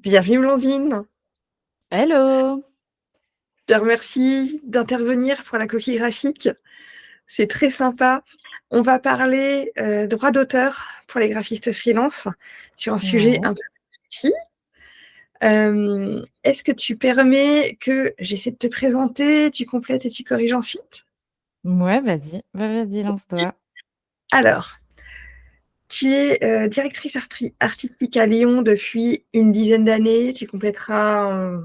Bienvenue Blandine. Hello! Je te remercie d'intervenir pour la coquille graphique. C'est très sympa. On va parler, droit d'auteur pour les graphistes freelance sur un sujet Ouais. un peu précis. Est-ce que tu permets que j'essaie de te présenter, tu complètes et tu corriges ensuite? Ouais, vas-y. Vas-y, lance-toi. Alors, tu es, directrice artistique à Lyon depuis une dizaine d'années. Tu compléteras en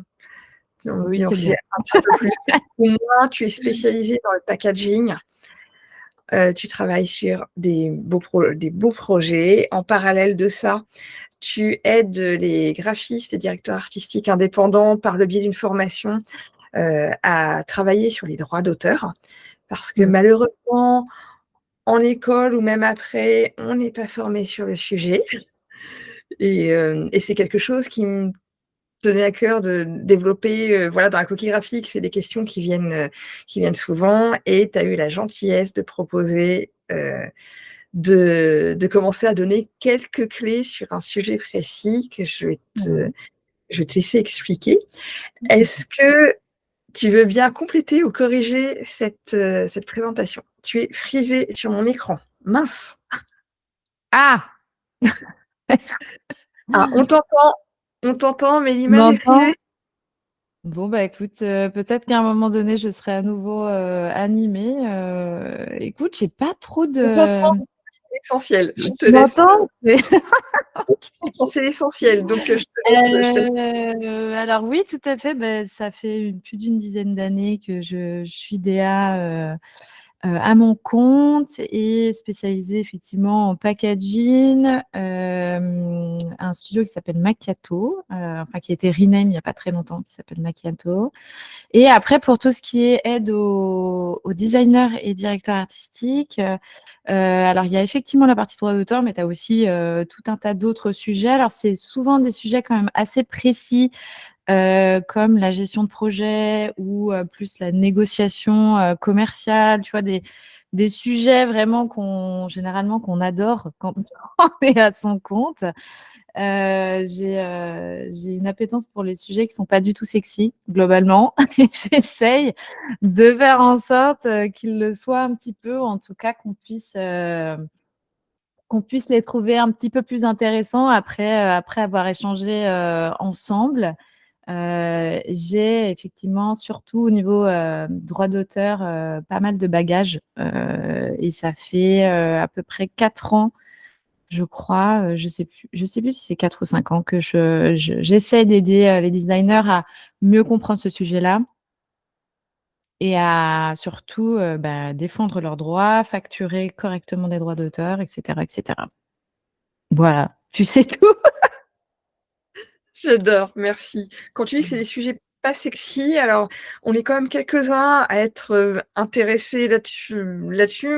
me Oui, disant c'est si c'est bien. un petit peu plus ou moins. Tu es spécialisée dans le packaging. Tu travailles sur des beaux projets. En parallèle de ça, tu aides les graphistes et directeurs artistiques indépendants par le biais d'une formation, à travailler sur les droits d'auteur. Parce que Mmh. malheureusement, en école ou même après, on n'est pas formé sur le sujet et c'est quelque chose qui me tenait à cœur de développer, voilà, dans la coquille graphique. C'est des questions qui viennent souvent et tu as eu la gentillesse de proposer, de commencer à donner quelques clés sur un sujet précis que Ouais. je vais te laisser expliquer. Mmh. Est-ce que tu veux bien compléter ou corriger cette présentation? Tu es frisée sur mon écran. Mince! Ah! Ah, on t'entend, mais Tu l'image est m'entends? frisée. Bon, bah, écoute, peut-être qu'à un moment donné, je serai à nouveau, animée. Écoute, j'ai pas trop On t'entend, de c'est l'essentiel. Je te tu laisse, m'entends? C'est c'est l'essentiel, donc je te laisse. alors oui, tout à fait, ça fait plus d'une dizaine d'années que je suis DA, à mon compte et spécialisée effectivement en packaging, un studio qui s'appelle Macchiato, enfin qui a été rename il y a pas très longtemps, qui s'appelle Macchiato. Et après pour tout ce qui est aide aux designers et directeurs artistiques, alors il y a effectivement la partie droit d'auteur, mais tu as aussi, tout un tas d'autres sujets. Alors c'est souvent des sujets quand même assez précis, comme la gestion de projet ou plus la négociation commerciale, tu vois, des sujets vraiment généralement qu'on adore quand on est à son compte. J'ai une appétence pour les sujets qui sont pas du tout sexy, globalement. Et j'essaye de faire en sorte qu'ils le soient un petit peu, ou en tout cas qu'on puisse les trouver un petit peu plus intéressants après avoir échangé ensemble. J'ai effectivement, surtout au niveau droit d'auteur, pas mal de bagages. Et ça fait à peu près 4 ans, je crois, je sais plus si c'est 4 ou 5 ans que j'essaie d'aider les designers à mieux comprendre ce sujet-là et à surtout défendre leurs droits, facturer correctement des droits d'auteur, etc., etc. Voilà, tu sais tout. J'adore, merci. Quand tu dis que c'est des sujets pas sexy, alors on est quand même quelques-uns à être, intéressés là-dessus.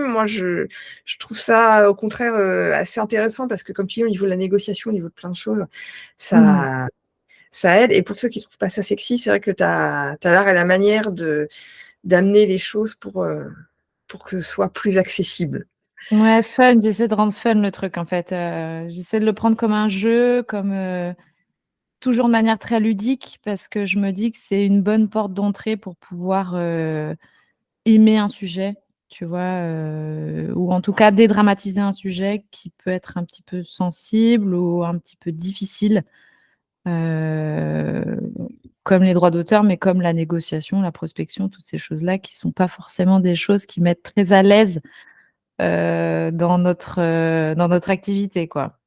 Moi, je trouve ça au contraire, assez intéressant parce que comme tu dis, au niveau de la négociation, au niveau de plein de choses, Mmh. ça ça aide et pour ceux qui trouvent pas ça sexy, c'est vrai que tu as l'art et la manière d'amener les choses pour que ce soit plus accessible. Ouais, fun, j'essaie de rendre fun le truc en fait. J'essaie de le prendre comme un jeu, comme, toujours de manière très ludique parce que je me dis que c'est une bonne porte d'entrée pour pouvoir, aimer un sujet, tu vois? Ou en tout cas dédramatiser un sujet qui peut être un petit peu sensible ou un petit peu difficile, heu, comme les droits d'auteur, mais comme la négociation, la prospection, toutes ces choses-là qui sont pas forcément des choses qui mettent très à l'aise, dans notre activité, quoi.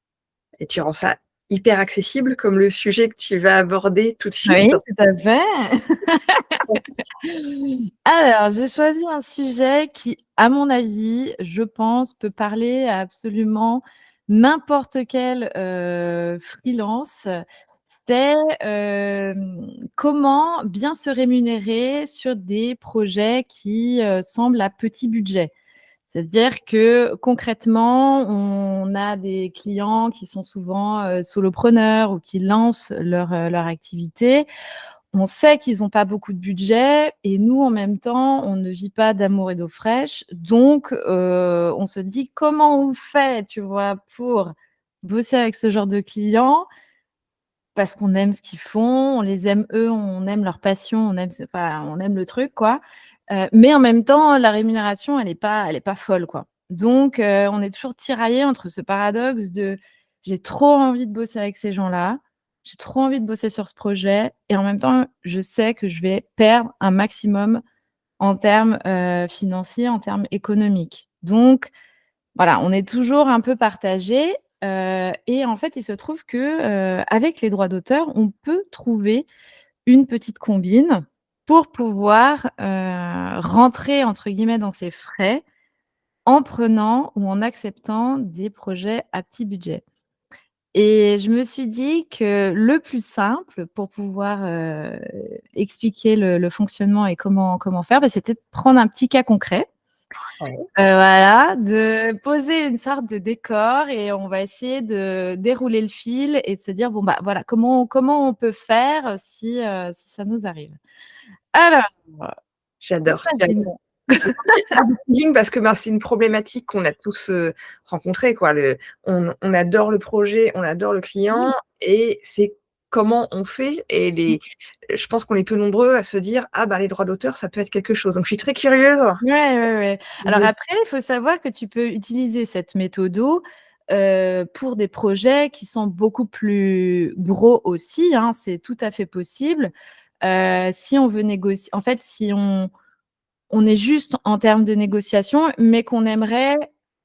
Et tu rends ça hyper accessible comme le sujet que tu vas aborder tout de Oui, suite. tout à fait. Alors, j'ai choisi un sujet qui, à mon avis, je pense, peut parler à absolument n'importe quel, freelance. C'est, comment bien se rémunérer sur des projets qui, semblent à petit budget. C'est-à-dire que concrètement, on a des clients qui sont souvent, solopreneurs ou qui lancent leur activité. On sait qu'ils n'ont pas beaucoup de budget et nous, en même temps, on ne vit pas d'amour et d'eau fraîche. Donc, on se dit: «Comment on fait?» tu vois? Pour bosser avec ce genre de clients parce qu'on aime ce qu'ils font, on les aime eux, on aime leur passion, on aime le truc, quoi. Mais en même temps, la rémunération, elle est pas folle, quoi. Donc on est toujours tiraillés entre ce paradoxe de: «J'ai trop envie de bosser avec ces gens-là, j'ai trop envie de bosser sur ce projet et en même temps, je sais que je vais perdre un maximum en termes, financiers, en termes économiques». Donc voilà, on est toujours un peu partagés, et en fait, il se trouve que, avec les droits d'auteur, on peut trouver une petite combine pour pouvoir, «rentrer» entre guillemets dans ses frais en prenant ou en acceptant des projets à petit budget. Et je me suis dit que le plus simple pour pouvoir, expliquer le fonctionnement et comment faire, bah, c'était de prendre un petit cas concret. Ouais. Voilà, de poser une sorte de décor et on va essayer de dérouler le fil et de se dire: «Bon, bah, voilà, comment on peut faire si, si ça nous arrive?» Alors, J'adore. imaginons. Parce que, ben, c'est une problématique qu'on a tous, rencontrée, quoi. On adore le projet, on adore le client et c'est comment on fait et je pense qu'on est peu nombreux à se dire: «Ah, bah, les droits d'auteur, ça peut être quelque chose». Donc je suis très curieuse Ouais, ouais, ouais. Alors de après, il faut savoir que tu peux utiliser cette méthodo, pour des projets qui sont beaucoup plus gros aussi, hein, c'est tout à fait possible. Si on veut négocier en fait, si on est juste en termes de négociation, mais qu'on aimerait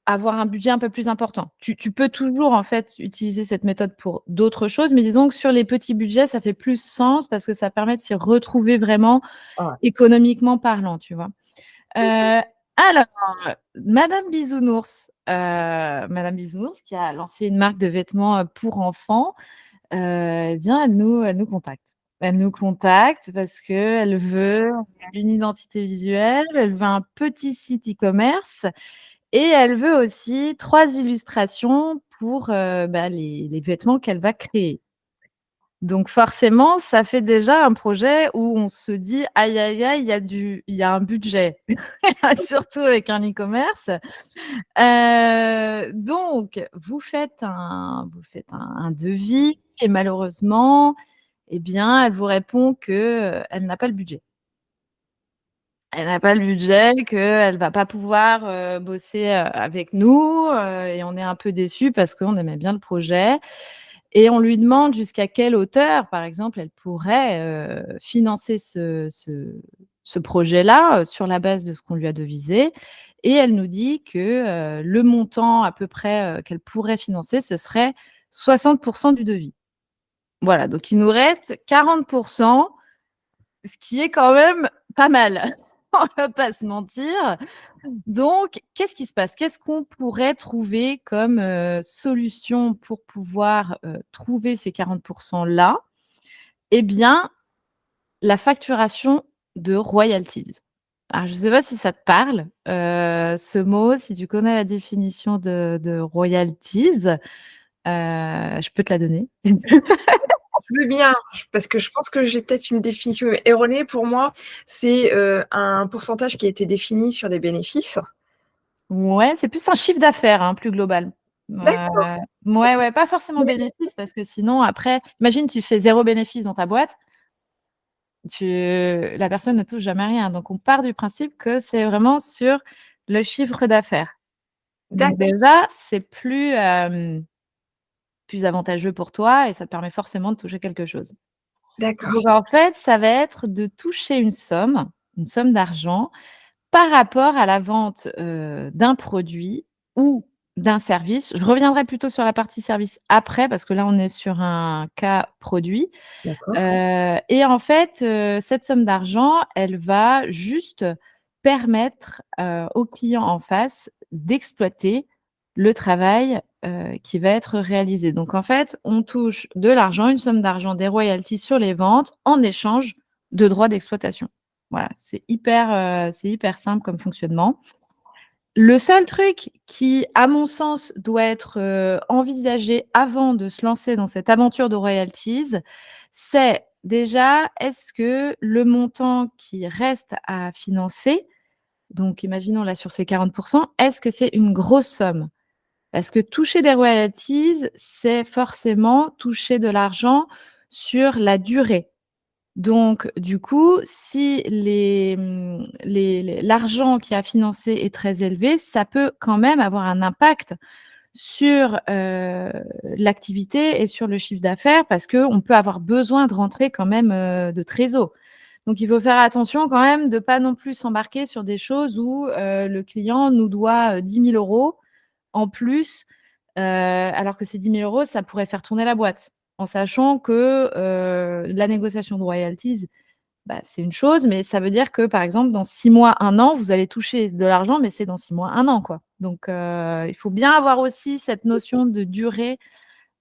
avoir un budget un peu plus important. Tu peux toujours, en fait, utiliser cette méthode pour d'autres choses, mais disons que sur les petits budgets, ça fait plus sens parce que ça permet de s'y retrouver vraiment ouais. économiquement parlant, tu vois? Alors, Madame Bisounours qui a lancé une marque de vêtements, pour enfants, eh bien, elle nous contacte. Elle nous contacte parce qu'elle veut une identité visuelle, elle veut un petit site e-commerce et elle veut aussi 3 illustrations pour, bah, les vêtements qu'elle va créer. Donc forcément, ça fait déjà un projet où on se dit: «Aïe, aïe, aïe, il y a un budget», surtout avec un e-commerce. Donc vous faites un devis et malheureusement, eh bien, elle vous répond que, elle n'a pas le budget. Elle n'a pas le budget, qu'elle va pas pouvoir, bosser, avec nous, et on est un peu déçus parce qu'on aimait bien le projet et on lui demande jusqu'à quelle hauteur, par exemple, elle pourrait, financer ce projet-là, sur la base de ce qu'on lui a devisé et elle nous dit que, le montant à peu près, qu'elle pourrait financer, ce serait 60 du devis. Voilà, donc il nous reste 40, ce qui est quand même pas mal. On va pas se mentir. Donc qu'est-ce qui se passe? Qu'est-ce qu'on pourrait trouver comme, solution pour pouvoir, trouver ces 40 là? Eh bien, la facturation de royalties. Alors je ne sais pas si ça te parle, ce mot, si tu connais la définition de royalties, je peux te la donner. Je veux bien, parce que je pense que j'ai peut-être une définition erronée. Pour moi, c'est, un pourcentage qui a été défini sur des bénéfices. Ouais, c'est plus un chiffre d'affaires, hein, plus global. D'accord. Ouais, ouais, pas forcément bénéfice parce que sinon après imagine tu fais 0 bénéfice dans ta boîte, la personne ne touche jamais rien. Donc on part du principe que c'est vraiment sur le chiffre d'affaires. Donc D'accord, déjà, c'est plus avantageux pour toi et ça te permet forcément de toucher quelque chose. d'accord, Donc en fait, ça va être de toucher une somme d'argent par rapport à la vente, d'un produit ou d'un service. Je reviendrai plutôt sur la partie service après parce que là, on est sur un cas produit, d'accord. et en fait, cette somme d'argent, elle va juste permettre, au client en face d'exploiter le travail, qui va être réalisé. Donc en fait, on touche de l'argent, une somme d'argent, des royalties sur les ventes en échange de droits d'exploitation. Voilà, c'est hyper simple comme fonctionnement. Le seul truc qui, à mon sens, doit être, envisagé avant de se lancer dans cette aventure de royalties, c'est déjà, est-ce que le montant qui reste à financer, donc imaginons là sur ces 40, est-ce que c'est une grosse somme? Parce que toucher des royalties, c'est forcément toucher de l'argent sur la durée. Donc du coup, si l'argent qui a financé est très élevé, ça peut quand même avoir un impact sur, l'activité et sur le chiffre d'affaires parce qu'on peut avoir besoin de rentrer quand même, de trésor. Donc il faut faire attention quand même de pas non plus s'embarquer sur des choses où, le client nous doit, 10 000 € en plus, alors que ces 10 000 €, ça pourrait faire tourner la boîte. En sachant que, la négociation de royalties, bah, c'est une chose, mais ça veut dire que, par exemple, dans 6 mois, 1 an, vous allez toucher de l'argent, mais c'est dans 6 mois, 1 an, quoi. Donc il faut bien avoir aussi cette notion de durée,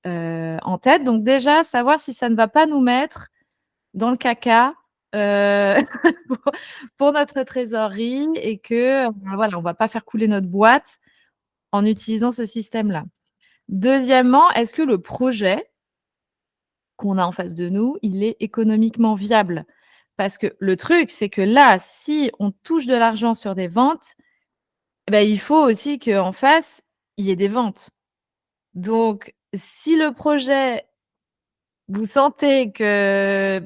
en tête. Donc déjà, savoir si ça ne va pas nous mettre dans le caca, heu, pour pour notre trésorerie et que, voilà, on va pas faire couler notre boîte en utilisant ce système-là. Deuxièmement, est-ce que le projet qu'on a en face de nous, il est économiquement viable? Parce que le truc, c'est que là, si on touche de l'argent sur des ventes, eh bah, il faut aussi qu'en face, il y ait des ventes. Donc si le projet, vous sentez que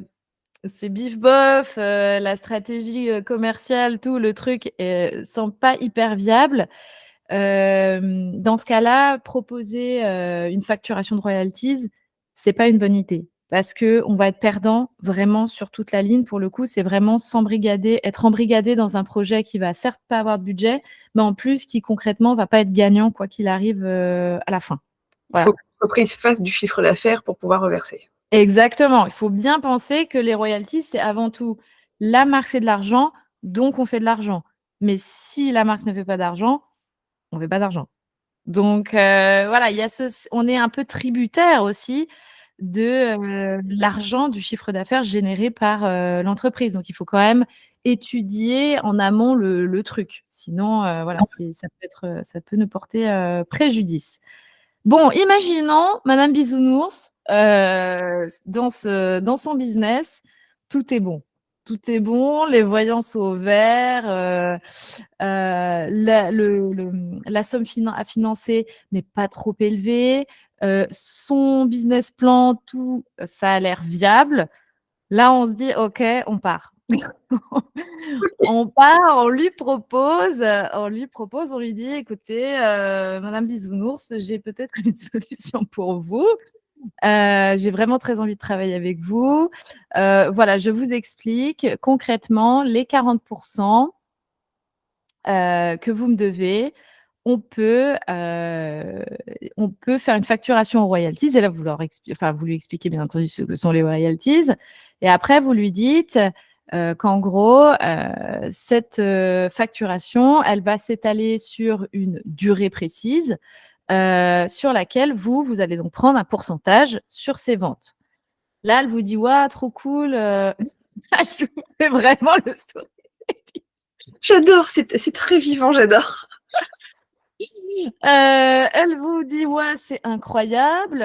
c'est bif bof, la stratégie, commerciale, tout le truc, semble pas hyper viable. Dans ce cas-là, proposer, une facturation de royalties, c'est pas une bonne idée parce qu'on va être perdant vraiment sur toute la ligne. Pour le coup, c'est vraiment être embrigadé dans un projet qui va certes pas avoir de budget, mais en plus qui concrètement va pas être gagnant quoi qu'il arrive, à la fin. Il faut Voilà. que l'entreprise fasse du chiffre d'affaires pour pouvoir reverser. Exactement. Il faut bien penser que les royalties, c'est avant tout la marque fait de l'argent, donc on fait de l'argent. Mais si la marque ne fait pas d'argent, on fait pas d'argent. Donc voilà, il y a on est un peu tributaire aussi de, l'argent, du chiffre d'affaires généré par, l'entreprise. Donc il faut quand même étudier en amont le truc. Sinon, voilà, ça peut nous porter, préjudice. Bon, imaginons Madame Bisounours, dans son business, tout est bon. Tout est bon, les voyants sont au vert, la somme à financer n'est pas trop élevée, son business plan, tout, ça a l'air viable. Là, on se dit: «OK, on part». On part, on lui dit: «Écoutez, madame Bisounours, j'ai peut-être une solution pour vous. J'ai vraiment très envie de travailler avec vous. Voilà, je vous explique concrètement les 40 que vous me devez. On peut, heu, on peut faire une facturation aux royalties» et là vous lui expliquez bien entendu ce que sont les royalties et après vous lui dites, qu'en gros, cette, facturation, elle va s'étaler sur une durée précise, sur laquelle vous allez donc prendre un pourcentage sur ces ventes. Là, elle vous dit: «Waouh, trop cool, je vous fais vraiment le sourire. J'adore, c'est très vivant, j'adore. Elle vous dit: «Ouais, c'est incroyable,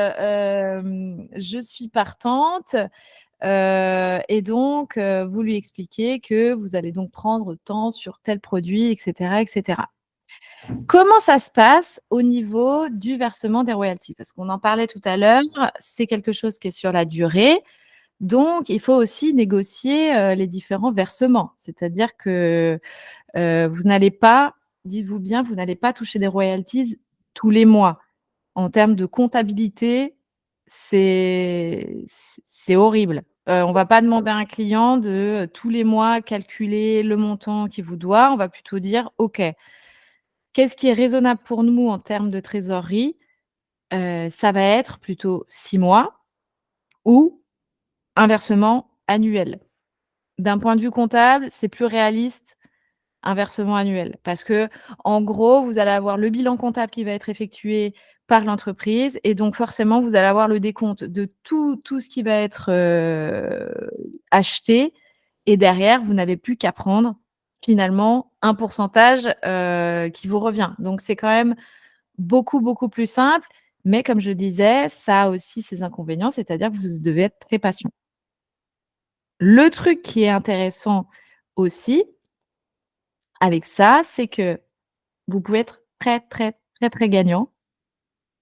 je suis partante», et donc vous lui expliquez que vous allez donc prendre tant sur tel produit et cetera et cetera. Comment ça se passe au niveau du versement des royalties? Parce qu'on en parlait tout à l'heure, c'est quelque chose qui est sur la durée, donc il faut aussi négocier, les différents versements. C'est-à-dire que, vous n'allez pas dites-vous bien, vous n'allez pas toucher des royalties tous les mois. En termes de comptabilité, c'est horrible. On va pas demander à un client de, tous les mois calculer le montant qu'il vous doit. On va plutôt dire: «OK, qu'est-ce qui est raisonnable pour nous en termes de trésorerie?» Ça va être plutôt 6 mois ou un versement annuel. D'un point de vue comptable, c'est plus réaliste un versement annuel. Parce que, en gros, vous allez avoir le bilan comptable qui va être effectué par l'entreprise et donc forcément, vous allez avoir le décompte de tout ce qui va être, acheté et derrière, vous n'avez plus qu'à prendre finalement un pourcentage, qui vous revient. Donc c'est quand même beaucoup, beaucoup plus simple, mais comme je disais, ça a aussi ses inconvénients, c'est-à-dire que vous devez être très patient. Le truc qui est intéressant aussi avec ça, c'est que vous pouvez être très, très, très, très gagnant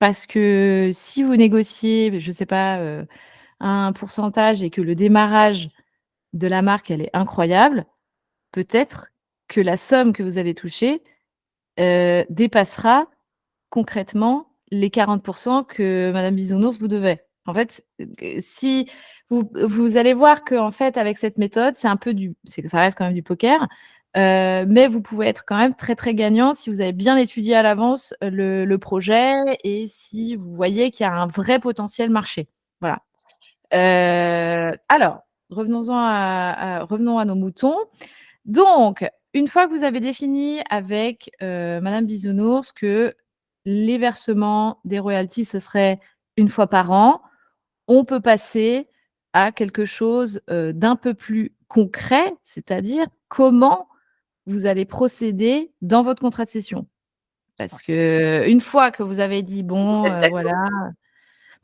parce que si vous négociez, je ne sais pas, un pourcentage et que le démarrage de la marque, elle est incroyable, peut-être que la somme que vous allez toucher, dépassera concrètement les 40 que madame Bisounours vous devait. En fait, si vous allez voir qu'en fait, avec cette méthode, ça reste quand même du poker, mais vous pouvez être quand même très, très gagnant si vous avez bien étudié à l'avance, le projet et si vous voyez qu'il y a un vrai potentiel marché. Voilà. Alors, revenons à nos moutons. Donc, une fois que vous avez défini avec, madame Bisounours que les versements des royalties, ce serait une fois par an, on peut passer à quelque chose, d'un peu plus concret, c'est-à-dire comment vous allez procéder dans votre contrat de cession. Parce qu'une fois que vous avez dit: Vous «Bon, êtes d'accord. voilà»,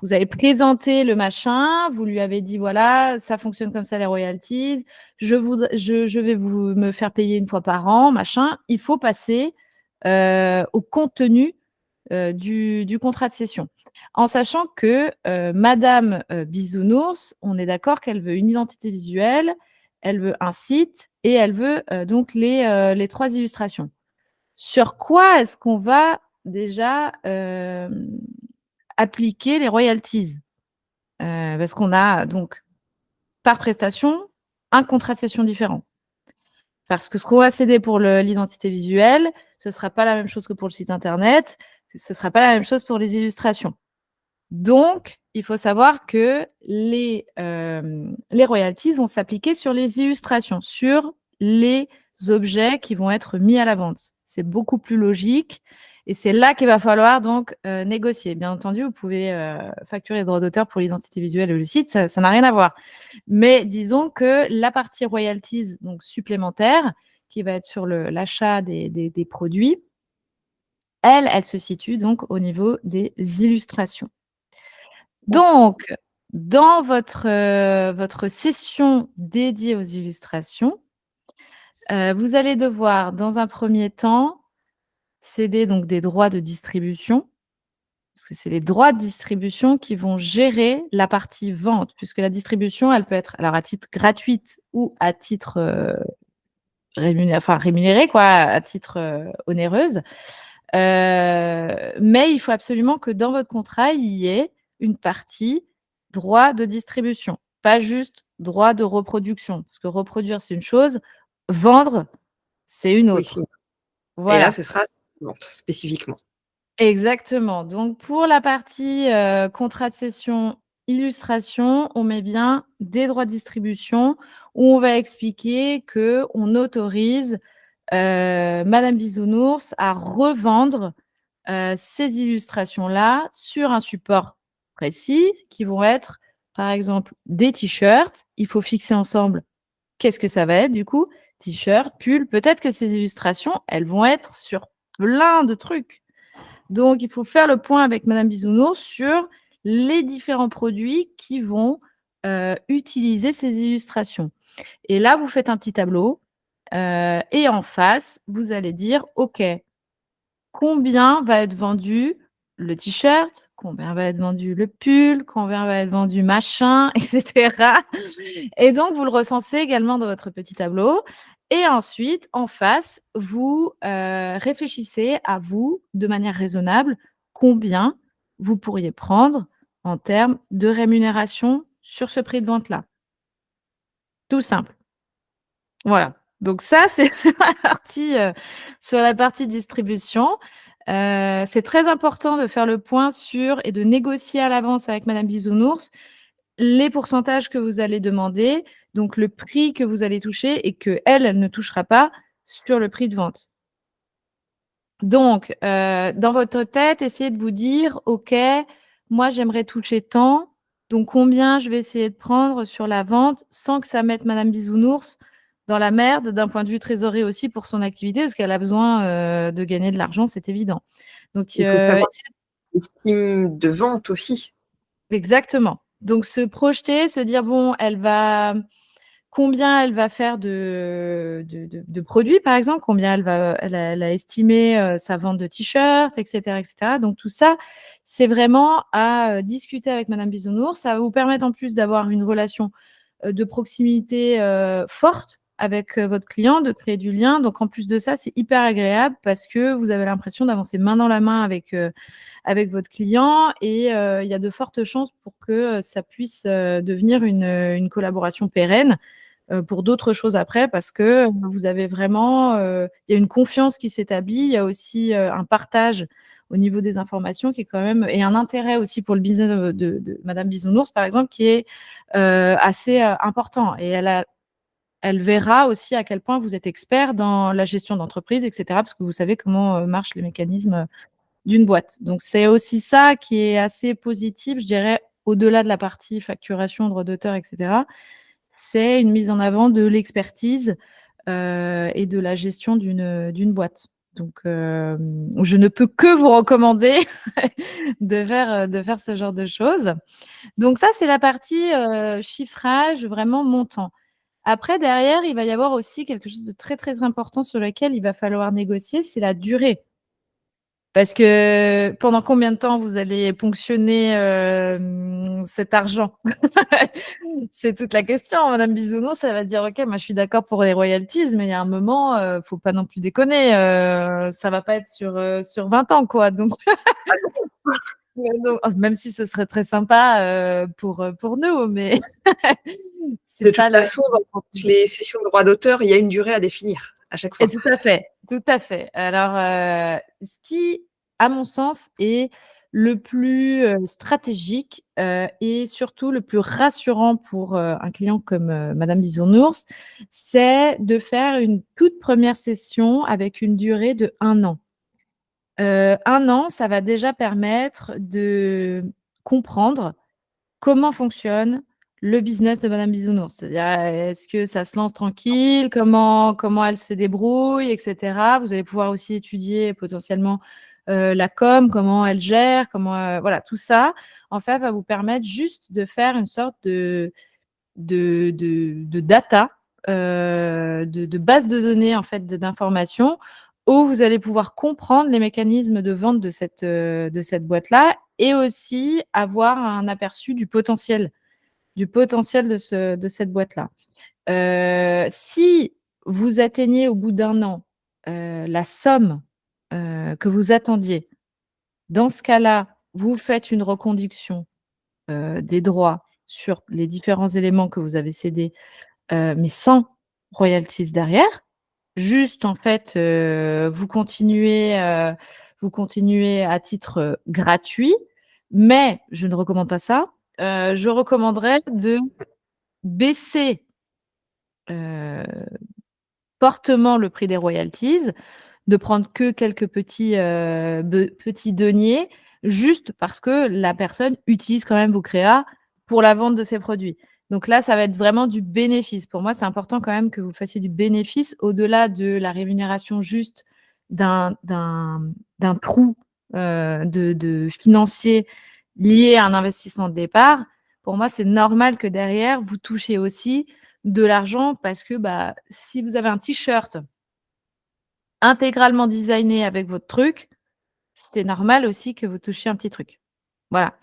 vous avez présenté le machin, vous lui avez dit: «Voilà, ça fonctionne comme ça les royalties, je vais me faire payer une fois par an, machin». Il faut passer, au contenu, du contrat de cession. En sachant que, madame, Bisounours, on est d'accord qu'elle veut une identité visuelle, elle veut un site et elle veut, donc les 3 illustrations. Sur quoi est-ce qu'on va déjà, appliquer les royalties? Parce qu'on a donc par prestation, un contrat de cession différent. Parce que ce qu'on va céder pour l'identité visuelle, ce ne sera pas la même chose que pour le site internet, ce ne sera pas la même chose pour les illustrations. Donc, il faut savoir que les royalties vont s'appliquer sur les illustrations, sur les objets qui vont être mis à la vente. C'est beaucoup plus logique et c'est là qu'il va falloir donc négocier. Bien entendu, vous pouvez facturer les droits d'auteur pour l'identité visuelle et le site, ça n'a rien à voir. Mais disons que la partie royalties donc supplémentaire, qui va être sur l'achat des produits, elle se situe donc au niveau des illustrations. Donc, dans votre session dédiée aux illustrations, vous allez devoir, dans un premier temps, céder donc des droits de distribution, parce que c'est les droits de distribution qui vont gérer la partie vente, puisque la distribution, elle peut être alors à titre gratuite ou à titre, rémunérée quoi, à titre, onéreuse. Mais il faut absolument que dans votre contrat, il y ait une partie droit de distribution, pas juste droit de reproduction. Parce que reproduire, c'est une chose, vendre, c'est une Oui, autre. et là, Voilà, ce sera vente spécifiquement. exactement. Donc pour la partie, contrat de cession, illustration, on met bien des droits de distribution où on va expliquer qu'on autorise, madame Bisounours à revendre ces illustrations-là sur un support précis qui vont être, par exemple, des t-shirts. Il faut fixer ensemble qu'est-ce que ça va être du coup? T-shirt, pull. Peut-être que ces illustrations, elles vont être sur plein de trucs. Donc, il faut faire le point avec madame Bisounours sur les différents produits qui vont, utiliser ces illustrations. Et là, vous faites un petit tableau, et en face, vous allez dire: «OK, combien va être vendu le t-shirt? Combien va être vendu le pull? Combien va être vendu machin?» et cetera. Et donc vous le recensez également dans votre petit tableau et ensuite, en face, vous, réfléchissez à vous, de manière raisonnable, combien vous pourriez prendre en termes de rémunération sur ce prix de vente-là. Tout simple. Voilà, donc ça, c'est sur la partie distribution. C'est très important de faire le point sur et de négocier à l'avance avec madame Bisounours les pourcentages que vous allez demander, donc le prix que vous allez toucher et qu'elle, elle ne touchera pas sur le prix de vente. Donc, dans votre tête, essayez de vous dire: «OK, moi j'aimerais toucher tant, donc combien je vais essayer de prendre sur la vente?» sans que ça mette madame Bisounours dans la merde, d'un point de vue trésorerie aussi pour son activité, parce qu'elle a besoin, de gagner de l'argent, c'est évident. Donc, Il faut savoir essayez l'estime de vente aussi. exactement. Donc se projeter, se dire: «Bon, elle va combien elle va faire de produits, par exemple, combien elle a estimé, sa vente de t-shirts et cetera et cetera. Donc tout ça, c'est vraiment à, discuter avec madame Bisounours. Ça va vous permettre en plus d'avoir une relation, de proximité, forte avec, votre client, de créer du lien. Donc en plus de ça, c'est hyper agréable parce que vous avez l'impression d'avancer main dans la main avec votre client et il y a de fortes chances pour que, ça puisse, devenir une collaboration pérenne, pour d'autres choses après parce que vous avez vraiment, il y a une confiance qui s'établit. Il y a aussi, un partage au niveau des informations qui est quand même et un intérêt aussi pour le business de madame Bisounours, par exemple, qui est, assez, important et elle verra aussi à quel point vous êtes expert dans la gestion d'entreprise et cetera, parce que vous savez comment, marchent les mécanismes, d'une boîte. Donc c'est aussi ça qui est assez positif, je dirais, au-delà de la partie facturation, droit d'auteur et cetera. C'est une mise en avant de l'expertise, et de la gestion d'une boîte. Donc je ne peux que vous recommander de faire ce genre de choses. Donc ça, c'est la partie, chiffrage, vraiment montant. Après derrière, il va y avoir aussi quelque chose de très, très important sur lequel il va falloir négocier, c'est la durée. Parce que pendant combien de temps vous allez ponctionner, cet argent? C'est toute la question. Madame Bisounours, elle va dire: «OK, moi je suis d'accord pour les royalties, mais il y a un moment, faut pas non plus déconner, ça va pas être sur 20 ans quoi». Donc même si ce serait très sympa, pour nous, mais c'est De toute pas le façon, dans toutes les cessions de droits d'auteur, il y a une durée à définir à chaque et fois. tout à fait, tout à fait. Alors, ce qui, à mon sens, est le plus, stratégique, et surtout le plus rassurant pour, un client comme, madame Bisounours, c'est de faire une toute première session avec une durée de 1 an. 1 an, ça va déjà permettre de comprendre comment fonctionne le business de madame Bisounours? C'est-à-dire, est-ce que ça se lance tranquille? Comment elle se débrouille et cetera? Vous allez pouvoir aussi étudier potentiellement, la com, comment elle gère, comment, voilà, tout ça, en fait, va vous permettre juste de faire une sorte de data, de base de données, en fait, d'informations où vous allez pouvoir comprendre les mécanismes de vente de cette boîte-là et aussi avoir un aperçu du potentiel de cette boîte-là. Si vous atteignez au bout d'1 an, la somme, que vous attendiez, dans ce cas-là, vous faites une reconduction, des droits sur les différents éléments que vous avez cédés, mais sans royalties derrière. Juste en fait, vous continuez à titre, gratuit, mais je ne recommande pas ça. Je recommanderais de baisser, heu, fortement le prix des royalties, de prendre que quelques petits deniers, juste parce que la personne utilise quand même vos créas pour la vente de ses produits. Donc là, ça va être vraiment du bénéfice. Pour moi, c'est important quand même que vous fassiez du bénéfice au-delà de la rémunération juste d'un trou, de financier lié à un investissement de départ. Pour moi, c'est normal que derrière, vous touchiez aussi de l'argent parce que, bah, si vous avez un t-shirt intégralement designé avec votre truc, c'est normal aussi que vous touchiez un petit truc. Voilà.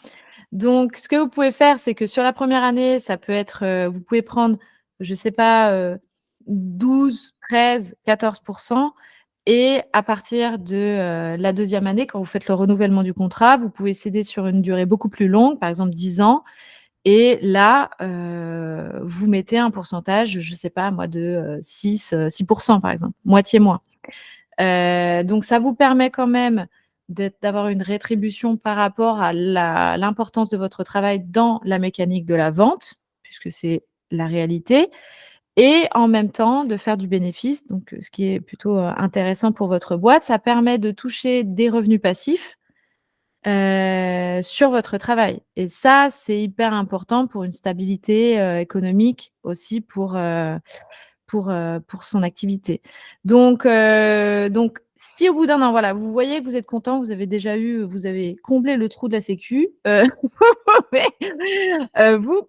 Donc ce que vous pouvez faire, c'est que sur la première année, ça peut être, vous pouvez prendre, je sais pas, 12, 13, 14 et à partir de, la deuxième année, quand vous faites le renouvellement du contrat, vous pouvez céder sur une durée beaucoup plus longue, par exemple 10 ans et là, vous mettez un pourcentage, je sais pas moi, de, 6% par exemple, moitié moins. Donc ça vous permet quand même d'avoir une rétribution par rapport à l'importance de votre travail dans la mécanique de la vente, puisque c'est la réalité et en même temps de faire du bénéfice, donc ce qui est plutôt, intéressant pour votre boîte. Ça permet de toucher des revenus passifs, sur votre travail et ça, c'est hyper important pour une stabilité, économique aussi pour son activité. Donc Si au bout d'1 an, voilà, vous voyez que vous êtes content, vous avez comblé le trou de la sécu, vous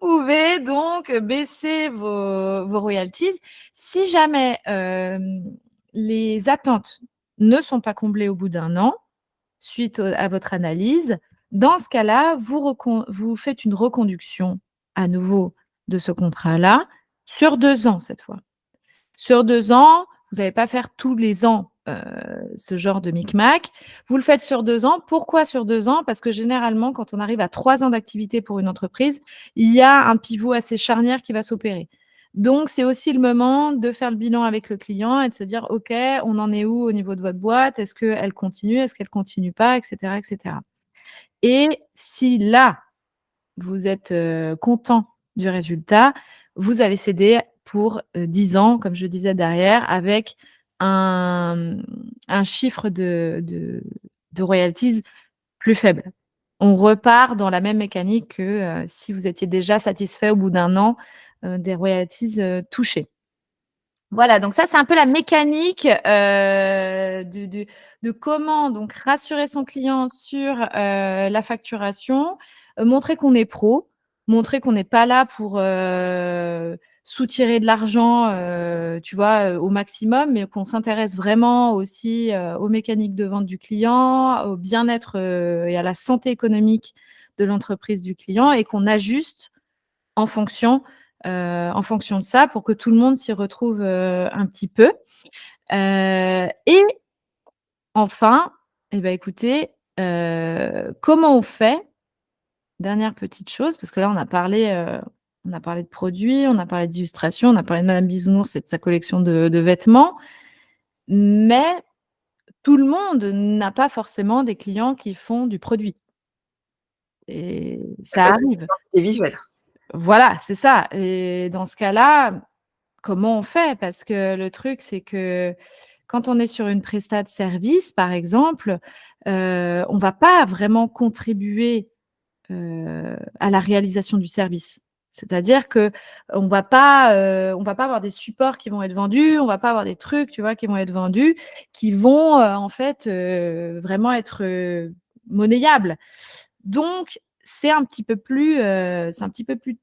pouvez donc baisser vos royalties. Si jamais, les attentes ne sont pas comblées au bout d'1 an, suite à votre analyse, dans ce cas-là, vous faites une reconduction à nouveau de ce contrat-là sur 2 ans cette fois. Sur 2 ans, vous n'allez pas faire tous les ans, ce genre de micmac. Vous le faites sur 2 ans. Pourquoi sur 2 ans? Parce que généralement, quand on arrive à 3 ans d'activité pour une entreprise, il y a un pivot assez charnière qui va s'opérer. Donc c'est aussi le moment de faire le bilan avec le client et de se dire: «OK, on en est où au niveau de votre boîte? Est-ce qu'elle continue? Est-ce qu'elle continue pas?» et cetera et cetera. Et si là, vous êtes, content du résultat, vous allez céder pour, 10 ans, comme je disais derrière, avec un, un chiffre de royalties plus faible. On repart dans la même mécanique que, si vous étiez déjà satisfait au bout d'1 an, des royalties, touchées. Voilà, donc ça, c'est un peu la mécanique, de comment donc rassurer son client sur, la facturation, montrer qu'on est pro, montrer qu'on n'est pas là pour, soutirer de l'argent, tu vois, au maximum, mais qu'on s'intéresse vraiment aussi, aux mécaniques de vente du client, au bien-être, et à la santé économique de l'entreprise du client et qu'on ajuste en fonction, en fonction de ça pour que tout le monde s'y retrouve, un petit peu. Et enfin, et bah, écoutez, comment on fait? Dernière petite chose, parce que là on a parlé de produits, on a parlé d'illustration, on a parlé de Madame Bisounours et de sa collection de vêtements, mais tout le monde n'a pas forcément des clients qui font du produit et Ça ça peut être une arrive. identité visuelle. Voilà, c'est ça et dans ce cas-là, comment on fait? Parce que le truc, c'est que quand on est sur une prestat de service, par exemple, on va pas vraiment contribuer, à la réalisation du service. C'est-à-dire qu'on va pas avoir des supports qui vont être vendus, on va pas avoir des trucs, tu vois, qui vont être vendus, qui vont, en fait, vraiment être, monnayables. Donc c'est un petit peu plus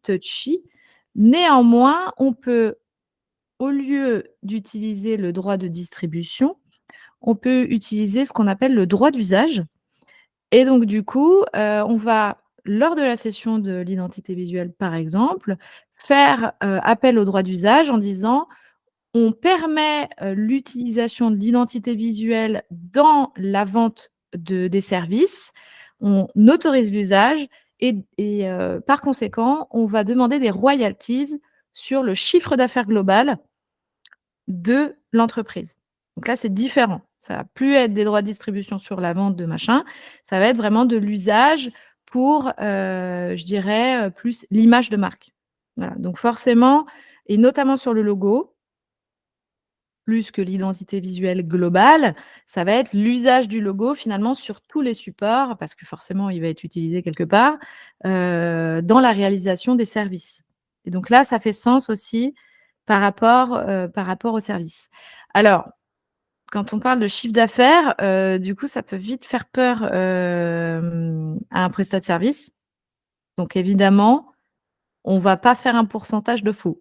touchy. Néanmoins, on peut, au lieu d'utiliser le droit de distribution, on peut utiliser ce qu'on appelle le droit d'usage et donc du coup, on va, lors de la session de l'identité visuelle, par exemple, faire, appel au droit d'usage en disant: «On permet, l'utilisation de l'identité visuelle dans la vente des services. On autorise l'usage et par conséquent, on va demander des royalties sur le chiffre d'affaires global de l'entreprise». Donc là, c'est différent. Ça va plus être des droits de distribution sur la vente de machin, ça va être vraiment de l'usage pour, je dirais, plus l'image de marque. Voilà, donc forcément et notamment sur le logo, plus que l'identité visuelle globale, ça va être l'usage du logo finalement sur tous les supports, parce que forcément il va être utilisé quelque part, dans la réalisation des services. Et donc là, ça fait sens aussi par rapport aux services. Alors, quand on parle de chiffre d'affaires, du coup, ça peut vite faire peur, à un prestat de service. Donc évidemment, on va pas faire un pourcentage de fou.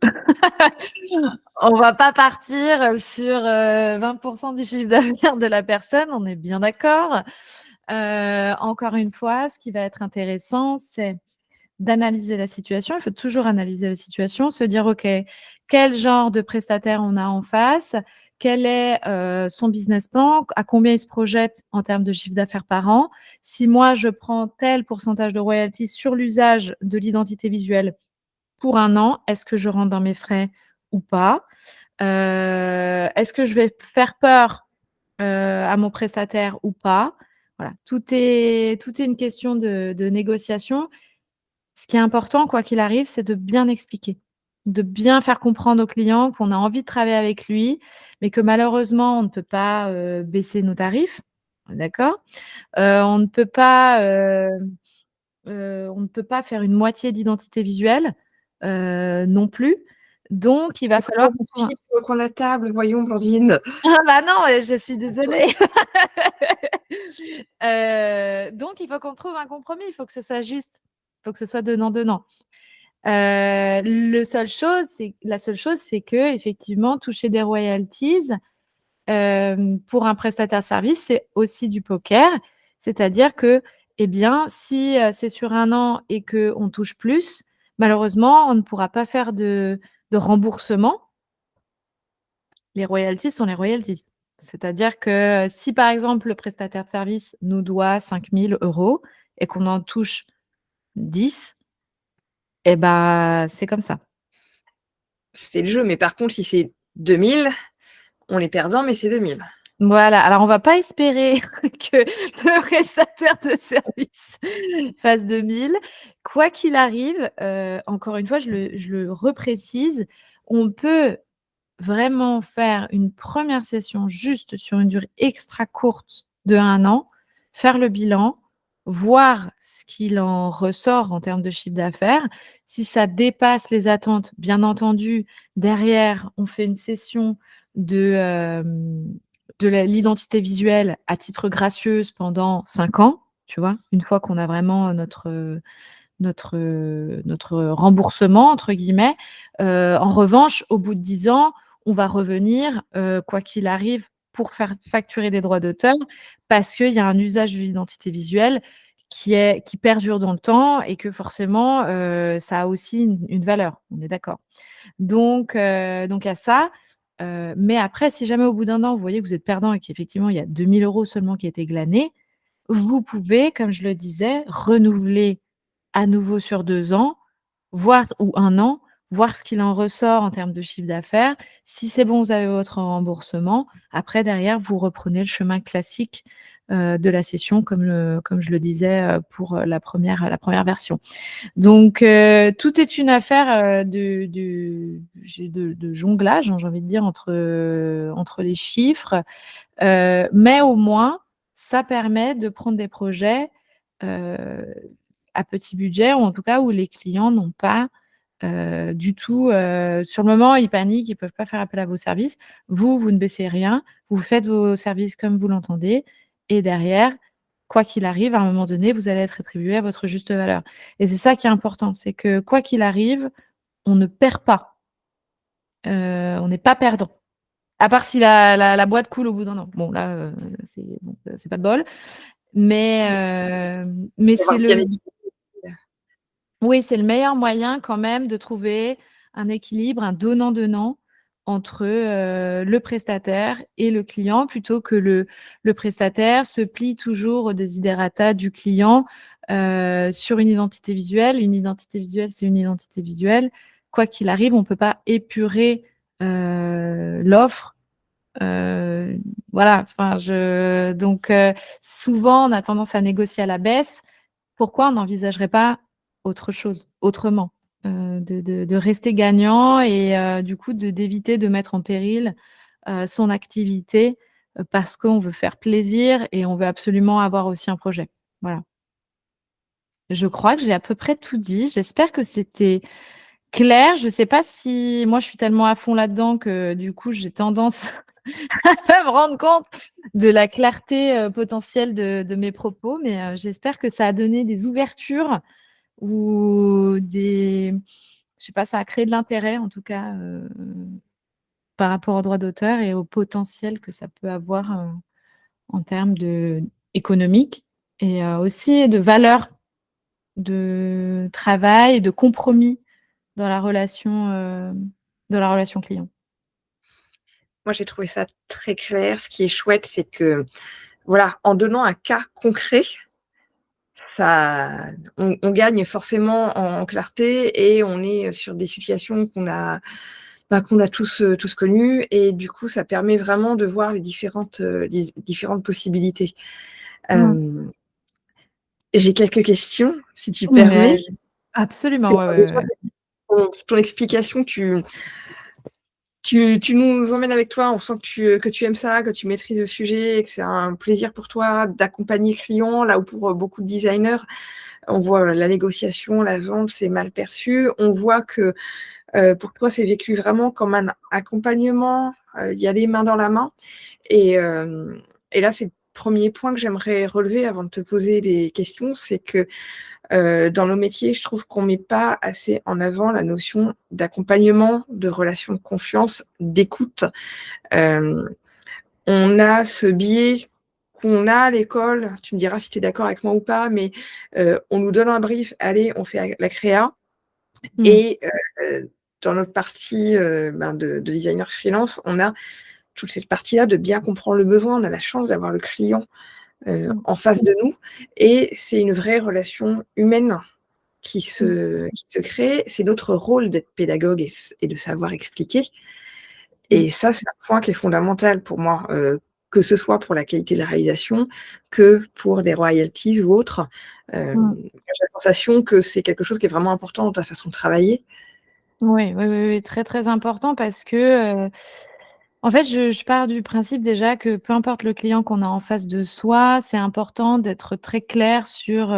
On va pas partir, sur, 20 du chiffre d'affaires de la personne, on est bien d'accord. Encore une fois, ce qui va être intéressant, c'est d'analyser la situation. Il faut toujours analyser la situation, se dire: «OK, quel genre de prestataire on a en face? Quel est, son business plan? À combien il se projette en termes de chiffre d'affaires par an? Si moi je prends tel pourcentage de royalties sur l'usage de l'identité visuelle pour 1 an, est-ce que je rentre dans mes frais ou pas? Est-ce que je vais faire peur, à mon prestataire ou pas?» Voilà, tout est une question de négociation. Ce qui est important, quoi qu'il arrive, c'est de bien expliquer, de bien faire comprendre au client qu'on a envie de travailler avec lui, mais que malheureusement, on ne peut pas, baisser nos tarifs, d'accord? On ne peut pas, on ne peut pas faire une moitié d'identité visuelle, non plus. Donc il va Faut pas falloir du qu'on trouve un chips sur le coin de la table, voyons Blandine. ah bah non, je suis désolée. Donc il faut qu'on trouve un compromis, il faut que ce soit juste, il faut que ce soit donnant-donnant. La seule chose, c'est qu'effectivement, toucher des royalties, pour un prestataire de service, c'est aussi du poker. C'est-à-dire que, eh bien, si, c'est sur 1 an et qu'on touche plus, malheureusement, on ne pourra pas faire de remboursement. Les royalties sont les royalties. C'est-à-dire que si, par exemple, le prestataire de service nous doit 5 000 € et qu'on en touche 10, eh bah, c'est comme ça. C'est le jeu, mais par contre, si c'est 2 000, on est perdant, mais c'est 2 000. Voilà, alors on va pas espérer que le prestataire de service fasse 2 000. Quoi qu'il arrive, encore une fois, je le reprécise, on peut vraiment faire une première session juste sur une durée extra courte de 1 an, faire le bilan, voir ce qu'il en ressort en termes de chiffre d'affaires. Si ça dépasse les attentes, bien entendu, derrière, on fait une session de l'identité visuelle à titre gracieuse pendant 5 ans, tu vois? Une fois qu'on a vraiment notre «remboursement» entre guillemets. En revanche, au bout de 10 ans, on va revenir, quoi qu'il arrive, pour faire facturer des droits d'auteur, parce qu'il y a un usage de l'identité visuelle qui perdure dans le temps et que forcément, ça a aussi une valeur. On est d'accord? Donc il y a ça, mais après si jamais au bout d'1 an, vous voyez que vous êtes perdant et qu'effectivement il y a 2 000 € seulement qui étaient glanés, vous pouvez, comme je le disais, renouveler à nouveau sur 2 ans, voir ou 1 an, voir ce qu'il en ressort en termes de chiffre d'affaires. Si c'est bon, vous avez votre remboursement. Après derrière, vous reprenez le chemin classique, de la session comme je le disais, pour, la première version. Donc tout est une affaire, de jonglage, hein, j'ai envie de dire entre les chiffres, mais au moins ça permet de prendre des projets, heu, à petit budget ou en tout cas où les clients n'ont pas, du tout, sur le moment, ils paniquent, ils peuvent pas faire appel à vos services. Vous ne baissez rien, vous faites vos services comme vous l'entendez et derrière, quoi qu'il arrive, à un moment donné, vous allez être rétribué à votre juste valeur et c'est ça qui est important, c'est que quoi qu'il arrive, on ne perd pas, on n'est pas perdant. À part si la boîte coule au bout d'1 an. Bon là, c'est pas de bol, mais D'avoir c'est bien le évidemment. oui, c'est le meilleur moyen quand même de trouver un équilibre, un donnant-donnant entre, le prestataire et le client plutôt que le prestataire se plie toujours aux desiderata du client, sur une identité visuelle. Une identité visuelle, c'est une identité visuelle. Quoi qu'il arrive, on ne peut pas épurer, l'offre, voilà, enfin souvent on a tendance à négocier à la baisse. Pourquoi on n'envisagerait pas autre chose, autrement? De rester gagnant et du coup d'éviter de mettre en péril, son activité, parce qu'on veut faire plaisir et on veut absolument avoir aussi un projet. Voilà. Je crois que j'ai à peu près tout dit. J'espère que c'était clair. Je sais pas si moi je suis tellement à fond là-dedans que du coup j'ai tendance à pas me rendre compte de la clarté, potentielle de mes propos, mais j'espère que ça a donné des ouvertures ou je sais pas, ça a créé de l'intérêt en tout cas, par rapport aux droits d'auteur et au potentiel que ça peut avoir, en termes économiques et aussi de valeur de travail et de compromis dans dans la relation client. Moi, j'ai trouvé ça très clair. Ce qui est chouette, c'est que, voilà, en donnant un cas concret, ça on gagne forcément en clarté et on est sur des situations qu'on a tous connues et du coup, ça permet vraiment de voir les différentes possibilités. Mmh. Hem, j'ai quelques questions, si tu Mais permets. absolument, C'est ouais, alors ouais, déjà, ouais. ton explication, tu nous emmènes avec toi, on sent que tu aimes ça, que tu maîtrises le sujet et que c'est un plaisir pour toi d'accompagner le client, là où pour, beaucoup de designers, On voit la négociation, la vente, c'est mal perçu. On voit que, pour toi, c'est vécu vraiment comme un accompagnement, y aller main dans la main et là, c'est le 1er point que j'aimerais relever avant de te poser les questions, c'est que, dans nos métiers, je trouve qu'on met pas assez en avant la notion d'accompagnement, de relation de confiance, d'écoute. Hem, on a ce biais qu'on a à l'école, tu me diras si tu es d'accord avec moi ou pas, mais on nous donne un brief: «Allez, on fait la créa» Mmh. et dans notre partie, de designer freelance, on a toute cette partie-là de bien comprendre le besoin. On a la chance d'avoir le client, Mmh. en face de nous et c'est une vraie relation humaine Mmh. qui se crée. C'est notre rôle d'être pédagogue et de savoir expliquer Mmh. et ça, c'est un point qui est fondamental pour moi, que ce soit pour la qualité de la réalisation, que pour des royalties ou autres. Mmh. J'ai la sensation que c'est quelque chose qui est vraiment important dans ta façon de travailler. Oui, oui, oui, oui, très, très important parce que, en fait, je pars du principe déjà que peu importe le client qu'on a en face de soi, c'est important d'être très clair sur,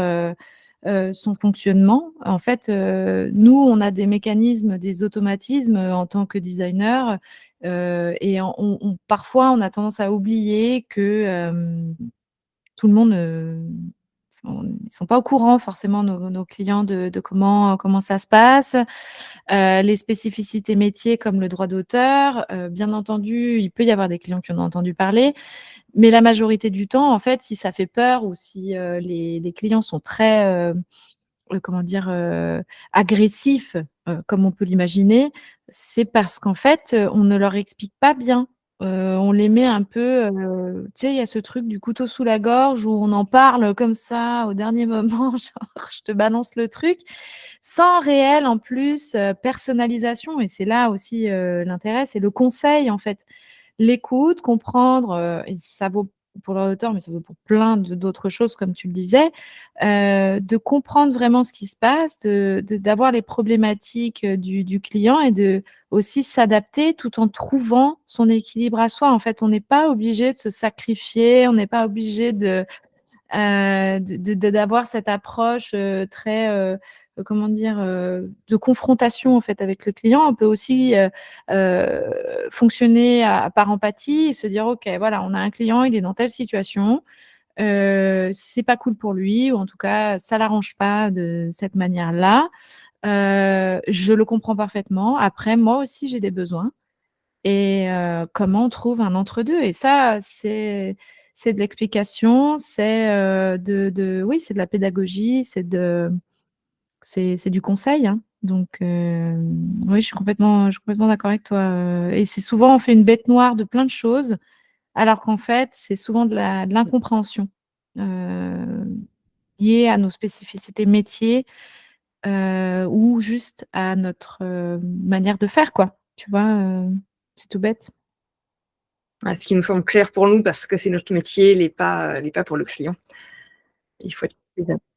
son fonctionnement. En fait, nous, on a des mécanismes, des automatismes, en tant que designer, et on parfois, on a tendance à oublier que, tout le monde, ils sont pas au courant forcément nos clients de comment ça se passe. Les spécificités métiers comme le droit d'auteur, bien entendu, il peut y avoir des clients qui en ont entendu parler, mais la majorité du temps, en fait, si ça fait peur ou si, les clients sont très, comment dire? Agressifs, comme on peut l'imaginer, c'est parce qu'en fait, on ne leur explique pas bien. On les met un peu, tu sais, il y a ce truc du couteau sous la gorge où on en parle comme ça au dernier moment, genre je te balance le truc, sans réelle en plus, personnalisation et c'est là aussi, l'intérêt, c'est le conseil en fait. L'écoute, comprendre, et ça vaut pour leur auteur, mais ça vaut pour plein d'autres choses comme tu le disais, de comprendre vraiment ce qui se passe, d'avoir les problématiques, du client et de aussi s'adapter tout en trouvant son équilibre à soi. En fait, on n'est pas obligé de se sacrifier, on n'est pas obligé d'avoir cette approche, très, comment dire? De confrontation en fait avec le client. On peut aussi, heu, fonctionner par empathie et se dire: «OK, voilà, on a un client, il est dans telle situation, c'est pas cool pour lui ou en tout cas ça l'arrange pas de cette manière-là. Je le comprends parfaitement. Après moi aussi j'ai des besoins et comment on trouve un entre-deux?» et ça, c'est de l'explication, c'est, oui, c'est de la pédagogie, c'est du conseil, hein. Donc oui, je suis complètement d'accord avec toi, et c'est souvent on fait une bête noire de plein de choses, alors qu'en fait, c'est souvent de l'incompréhension, heu, liée à nos spécificités métiers, ou juste à notre, manière de faire, quoi. Tu vois, c'est tout bête. Ce qui nous semble clair pour nous parce que c'est notre métier, l'est pas pour le client. Il faut être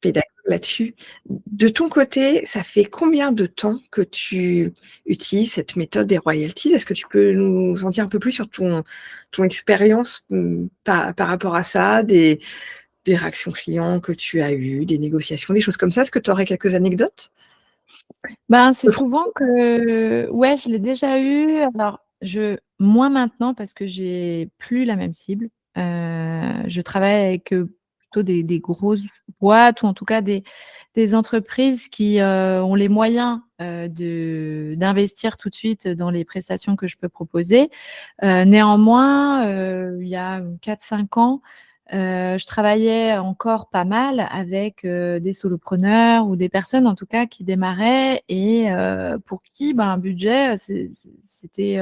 pédagogue là-dessus. De ton côté, ça fait combien de temps que tu utilises cette méthode des royalties? Est-ce que tu peux nous en dire un peu plus sur ton expérience, par rapport à ça, des réactions clients que tu as eues, des négociations, des choses comme ça? Est-ce que tu aurais quelques anecdotes? Ben, c'est souvent que ouais, je l'ai déjà eu. Alors, je moins maintenant parce que j'ai plus la même cible. Je travaille avec, plutôt des grosses boîtes ou en tout cas des entreprises qui, ont les moyens, d'investir tout de suite dans les prestations que je peux proposer. Néanmoins, il y a 4-5 ans, je travaillais encore pas mal avec, des solopreneurs ou des personnes en tout cas qui démarraient et pour qui, ben, un budget, c'était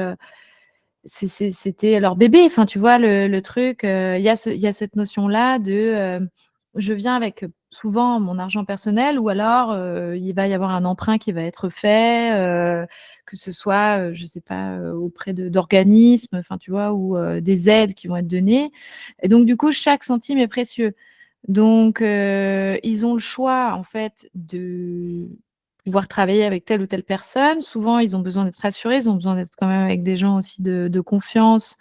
leur bébé. Enfin, tu vois le truc, il y a cette notion-là de, je viens avec, souvent mon argent personnel ou alors, il va y avoir un emprunt qui va être fait, que ce soit, je sais pas, auprès d'organismes, enfin, tu vois? Ou, des aides qui vont être données et donc du coup, chaque centime est précieux. Donc ils ont le choix en fait de pouvoir travailler avec telle ou telle personne. Souvent, ils ont besoin d'être rassurés, ils ont besoin d'être quand même avec des gens aussi de confiance,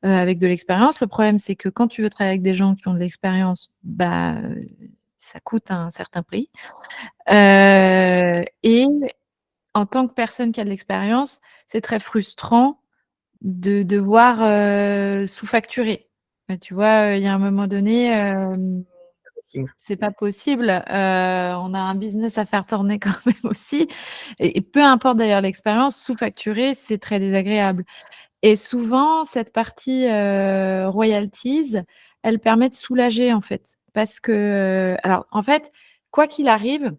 avec de l'expérience. Le problème, c'est que quand tu veux travailler avec des gens qui ont de l'expérience, bah, ça coûte un certain prix. Et en tant que personne qui a de l'expérience, c'est très frustrant de devoir, sous-facturer. Tu vois, il y a un moment donné, Si. c'est pas possible. On a un business à faire tourner quand même aussi et peu importe d'ailleurs l'expérience, sous-facturer, c'est très désagréable et souvent cette partie, royalties, elle permet de soulager en fait. Parce que, alors en fait, quoi qu'il arrive,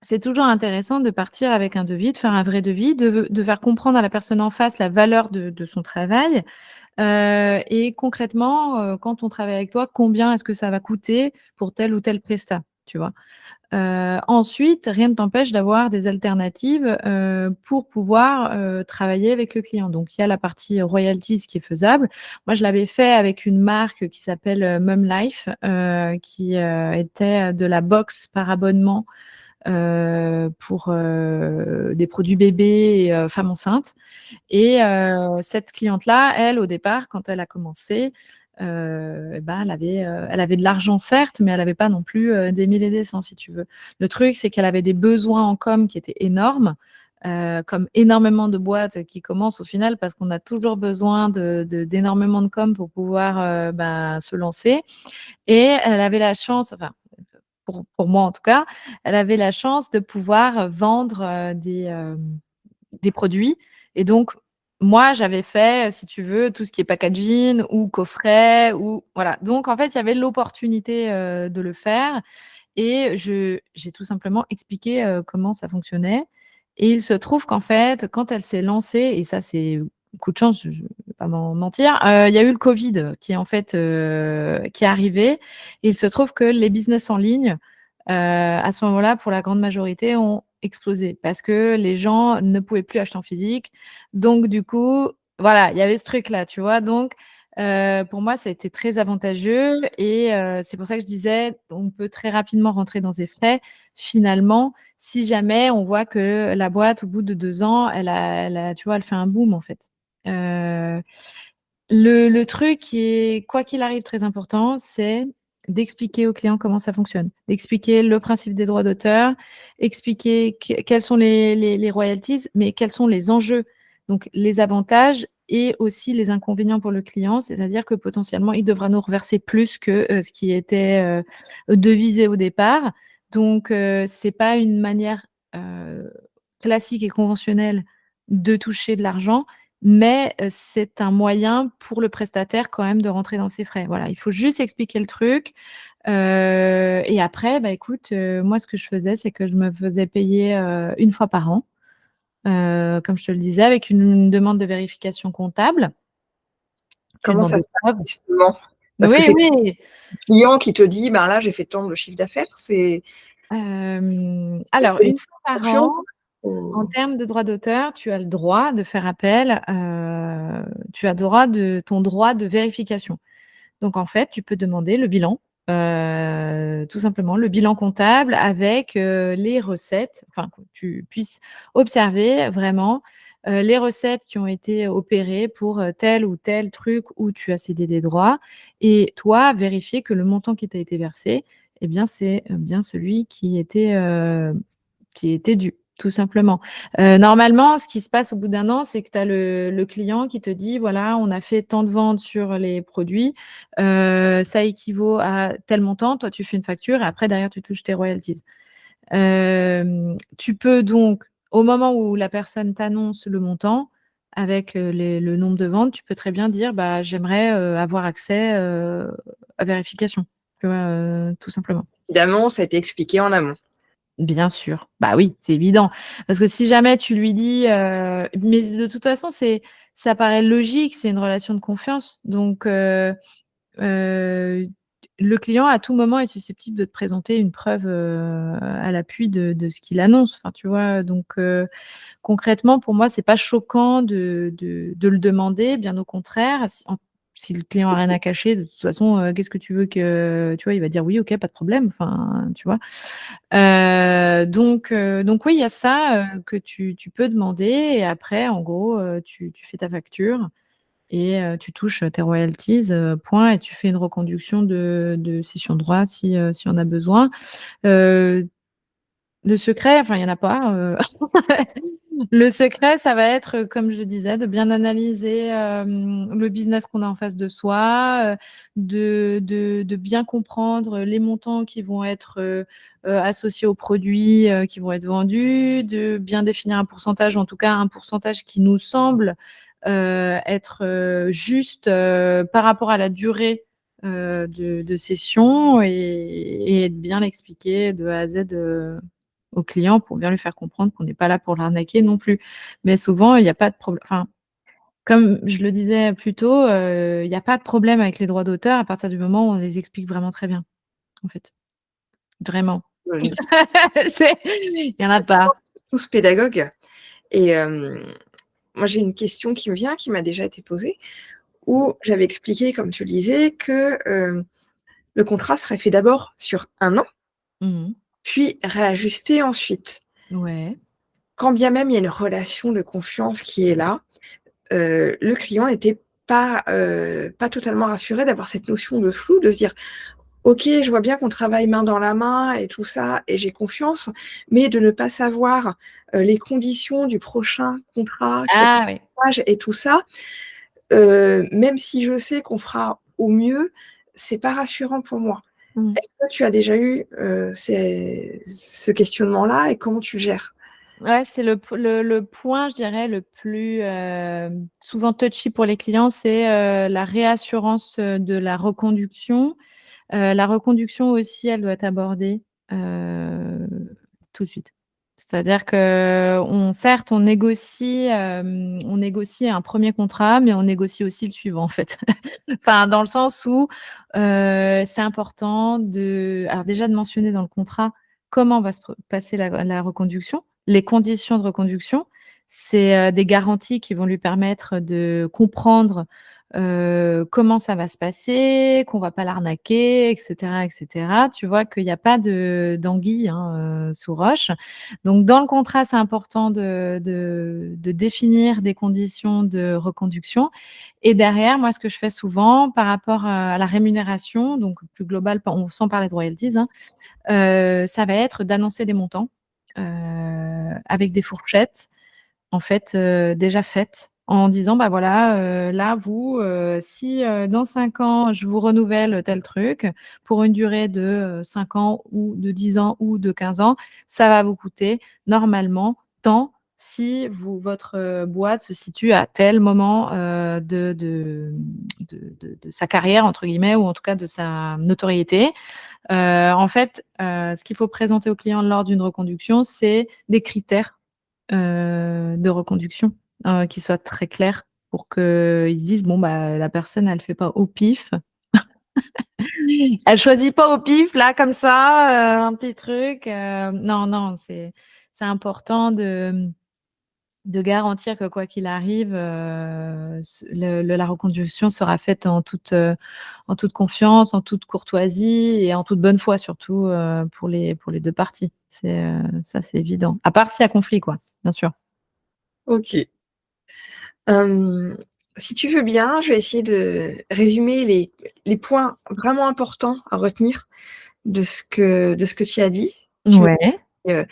c'est toujours intéressant de partir avec un devis, de faire un vrai devis, de faire comprendre à la personne en face la valeur de son travail, et concrètement, quand on travaille avec toi, combien est-ce que ça va coûter pour tel ou tel prestat, tu vois? Ensuite, rien ne t'empêche d'avoir des alternatives, pour pouvoir, travailler avec le client. Donc il y a la partie royalties qui est faisable. Moi, je l'avais fait avec une marque qui s'appelle, Mum Life, qui, était de la box par abonnement, pour, des produits bébés et femmes enceintes et cette cliente-là, elle, au départ, quand elle a commencé, et ben, elle avait de l'argent certes, mais elle avait pas non plus, des 1000 et des cents, si tu veux. Le truc, c'est qu'elle avait des besoins en com qui étaient énormes, comme énormément de boîtes qui commencent au final parce qu'on a toujours besoin d'énormément de com pour pouvoir, ben, se lancer et elle avait la chance, enfin, pour moi en tout cas, elle avait la chance de pouvoir, vendre, des produits et donc moi, j'avais fait, si tu veux, tout ce qui est packaging ou coffret ou voilà. Donc en fait, il y avait l'opportunité, de le faire et j'ai tout simplement expliqué, comment ça fonctionnait et il se trouve qu'en fait, quand elle s'est lancée et ça c'est coup de chance, je vais pas mentir, il y a eu le covid qui est en fait, qui est arrivé et il se trouve que les business en ligne, à ce moment-là, pour la grande majorité, ont explosé parce que les gens ne pouvaient plus acheter en physique. Donc du coup, voilà, il y avait ce truc-là, tu vois? Donc pour moi, ça a été très avantageux et c'est pour ça que je disais, on peut très rapidement rentrer dans des frais, finalement, si jamais on voit que la boîte, au bout de 2 ans, elle a tu vois, elle fait un boom, en fait. Heu le truc qui est, quoi qu'il arrive, très important, c'est d'expliquer au client comment ça fonctionne, d'expliquer le principe des droits d'auteur, expliquer quels sont les royalties, mais quels sont les enjeux, donc les avantages et aussi les inconvénients pour le client. C'est-à-dire que potentiellement, il devra nous reverser plus que, ce qui était, devisé au départ. Donc c'est pas une manière, heu, classique et conventionnelle de toucher de l'argent, mais c'est un moyen pour le prestataire quand même de rentrer dans ses frais. Voilà, il faut juste expliquer le truc, et après, bah, écoute, moi ce que je faisais, c'est que je me faisais payer, 1 fois par an, comme je te le disais, avec une demande de vérification comptable. Tu Comment demandes ça des se passe preuves. justement? Parce que Oui, c'est oui, le client qui te dit: «Ben, là, j'ai fait tant de chiffre d'affaires», alors c'est une 1 fois par confiance an, en ou termes de droit d'auteur, tu as le droit de faire appel, tu as droit de ton droit de vérification. Donc en fait, tu peux demander le bilan, tout simplement, le bilan comptable avec, les recettes, enfin que tu puisses observer vraiment, les recettes qui ont été opérées pour, tel ou tel truc où tu as cédé des droits et toi, vérifier que le montant qui t'a été versé, eh bien, c'est, bien celui qui était dû, tout simplement. Normalement, ce qui se passe au bout d'1 an, c'est que tu as le client qui te dit: «Voilà, on a fait tant de ventes sur les produits, ça équivaut à tel montant». Toi, tu fais une facture et après derrière, tu touches tes royalties. Tu peux donc, au moment où la personne t'annonce le montant avec, le nombre de ventes, tu peux très bien dire: «Bah, j'aimerais, avoir accès, à vérification». Tu vois? Tout simplement. évidemment, ça a été expliqué en amont. Bien sûr, bah oui, c'est évident. Parce que si jamais tu lui dis, mais de toute façon, ça paraît logique, c'est une relation de confiance. Donc, heu, le client à tout moment est susceptible de te présenter une preuve, à l'appui de ce qu'il annonce. Enfin, tu vois? Donc, concrètement, pour moi, c'est pas choquant de le demander, bien au contraire. Si le client a rien à cacher, de toute façon, qu'est-ce que tu veux que tu vois? Il va dire: «Oui, OK, pas de problème», enfin, tu vois? Donc oui, il y a ça, que tu peux demander et après en gros, tu fais ta facture et tu touches tes royalties, point, et tu fais une reconduction de cession de droit si on a besoin. Heu, le secret, enfin, il y en a pas, le secret, ça va être, comme je disais, de bien analyser, le business qu'on a en face de soi, de bien comprendre les montants qui vont être, associés aux produits, qui vont être vendus, de bien définir un pourcentage, en tout cas un pourcentage qui nous semble, être, juste, par rapport à la durée, de cession, et de bien l'expliquer de A à Z, au client, pour bien lui faire comprendre qu'on n'est pas là pour l'arnaquer non plus. Mais souvent, il y a pas de problème. Enfin, comme je le disais plus tôt, il y a pas de problème avec les droits d'auteur à partir du moment où on les explique vraiment très bien, en fait. Vraiment. Oui. Il y en a pas. Tous pédagogues et moi j'ai une question qui me vient, qui m'a déjà été posée, où j'avais expliqué, comme tu le disais, que, le contrat serait fait d'abord sur 1 an, Mmh. puis réajusté ensuite. Ouais. Quand bien même il y a une relation de confiance qui est là, le client n'était pas totalement rassuré d'avoir cette notion de flou, de se dire: «OK, je vois bien qu'on travaille main dans la main et tout ça et j'ai confiance», mais de ne pas savoir, les conditions du prochain contrat, quel Ah oui. âge et tout ça, même si je sais qu'on fera au mieux, c'est pas rassurant pour moi. Mmh. Est-ce que tu as déjà eu, ce questionnement-là et comment tu le gères? Ouais, c'est le point, je dirais, le plus, souvent touchy pour les clients, c'est, la réassurance, de la reconduction. La reconduction aussi, elle doit être abordée, heu, tout de suite. C'est-à-dire qu'on certes, on négocie un premier contrat, mais on négocie aussi le suivant, en fait. Enfin, dans le sens où, c'est important alors déjà de mentionner dans le contrat comment va se passer la reconduction, les conditions de reconduction. C'est, des garanties qui vont lui permettre de comprendre, comment ça va se passer, qu'on va pas l'arnaquer, et cetera, et cetera. Tu vois qu'il y a pas d'anguille, hein, sous roche. Donc dans le contrat, c'est important de définir des conditions de reconduction, et derrière, moi, ce que je fais souvent par rapport à la rémunération, donc plus global, sans parler de royalties, hein, ça va être d'annoncer des montants, avec des fourchettes, en fait, déjà faites, en disant: «Bah, voilà, là, vous, si, dans 5 ans, je vous renouvelle tel truc pour une durée de, 5 ans ou de 10 ans ou de 15 ans, ça va vous coûter normalement tant, si votre, boîte se situe à tel moment, de sa carrière, entre guillemets, ou en tout cas de sa notoriété». En fait, ce qu'il faut présenter au client lors d'une reconduction, c'est des critères, de reconduction, qui soient très clairs, pour qu'ils se disent: «Bon, bah, la personne, elle fait pas au pif, elle choisit pas au pif là comme ça, un petit truc», non, non, c'est important de garantir que quoi qu'il arrive, la reconduction sera faite en toute confiance, en toute courtoisie et en toute bonne foi, surtout, pour les 2 parties. Ça, c'est évident. À part s'il y a conflit, quoi, bien sûr. OK. Hem, Si tu veux bien, je vais essayer de résumer les points vraiment importants à retenir de ce que tu as dit. Tu Ouais. heu,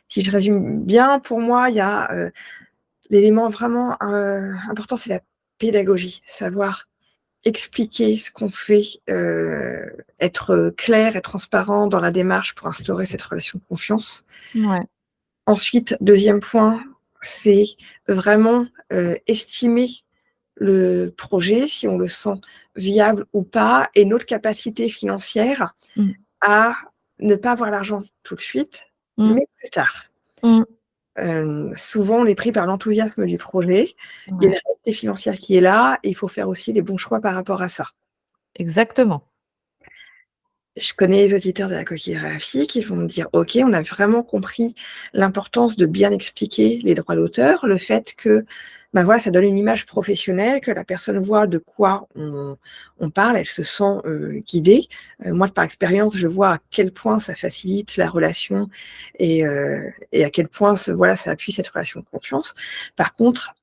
Si je résume bien, pour moi, il y a, l'élément vraiment, important, c'est la pédagogie. Savoir expliquer ce qu'on fait, être clair et transparent dans la démarche pour instaurer cette relation de confiance. Ouais. Ensuite, deuxième point, c'est vraiment, estimer le projet, si on le sent viable ou pas, et notre capacité financière Mmh. à ne pas avoir l'argent tout de suite, Mmh. mais plus tard. Mmh. Souvent, on est pris par l'enthousiasme du projet. Il y a Ouais, une réalité financière qui est là et il faut faire aussi les bons choix par rapport à ça. exactement. Je connais les auditeurs de la coquille graphique, ils vont me dire: «OK, on a vraiment compris l'importance de bien expliquer les droits d'auteur, le fait que, bah, voilà, ça donne une image professionnelle, que la personne voit de quoi on parle, elle se sent, guidée». Moi, par expérience, je vois à quel point ça facilite la relation et à quel point ça appuie cette relation de confiance. Par contre,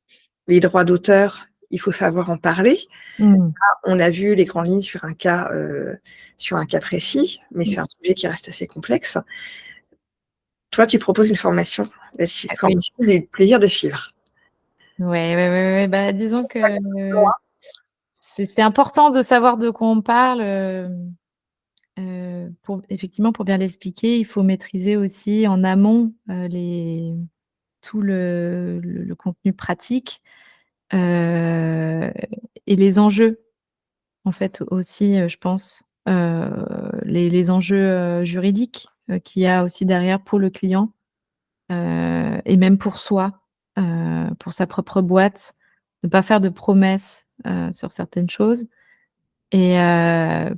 les droits d'auteur, il faut savoir en parler. Mmh. On a vu les grandes lignes sur un cas précis, mais Mmh. c'est un sujet qui reste assez complexe. Toi, tu proposes une formation là-dessus, Oui. formation que j'ai eu le plaisir de suivre. Ouais, ouais, ouais, ouais, bah, disons que, c'est important de savoir de quoi on parle, pour effectivement, pour bien l'expliquer, il faut maîtriser aussi en amont, les tout le contenu pratique, heu et les enjeux, en fait, aussi, je pense, les enjeux, juridiques, qu'il y a aussi derrière pour le client, et même pour soi, pour sa propre boîte. Ne pas faire de promesses, sur certaines choses et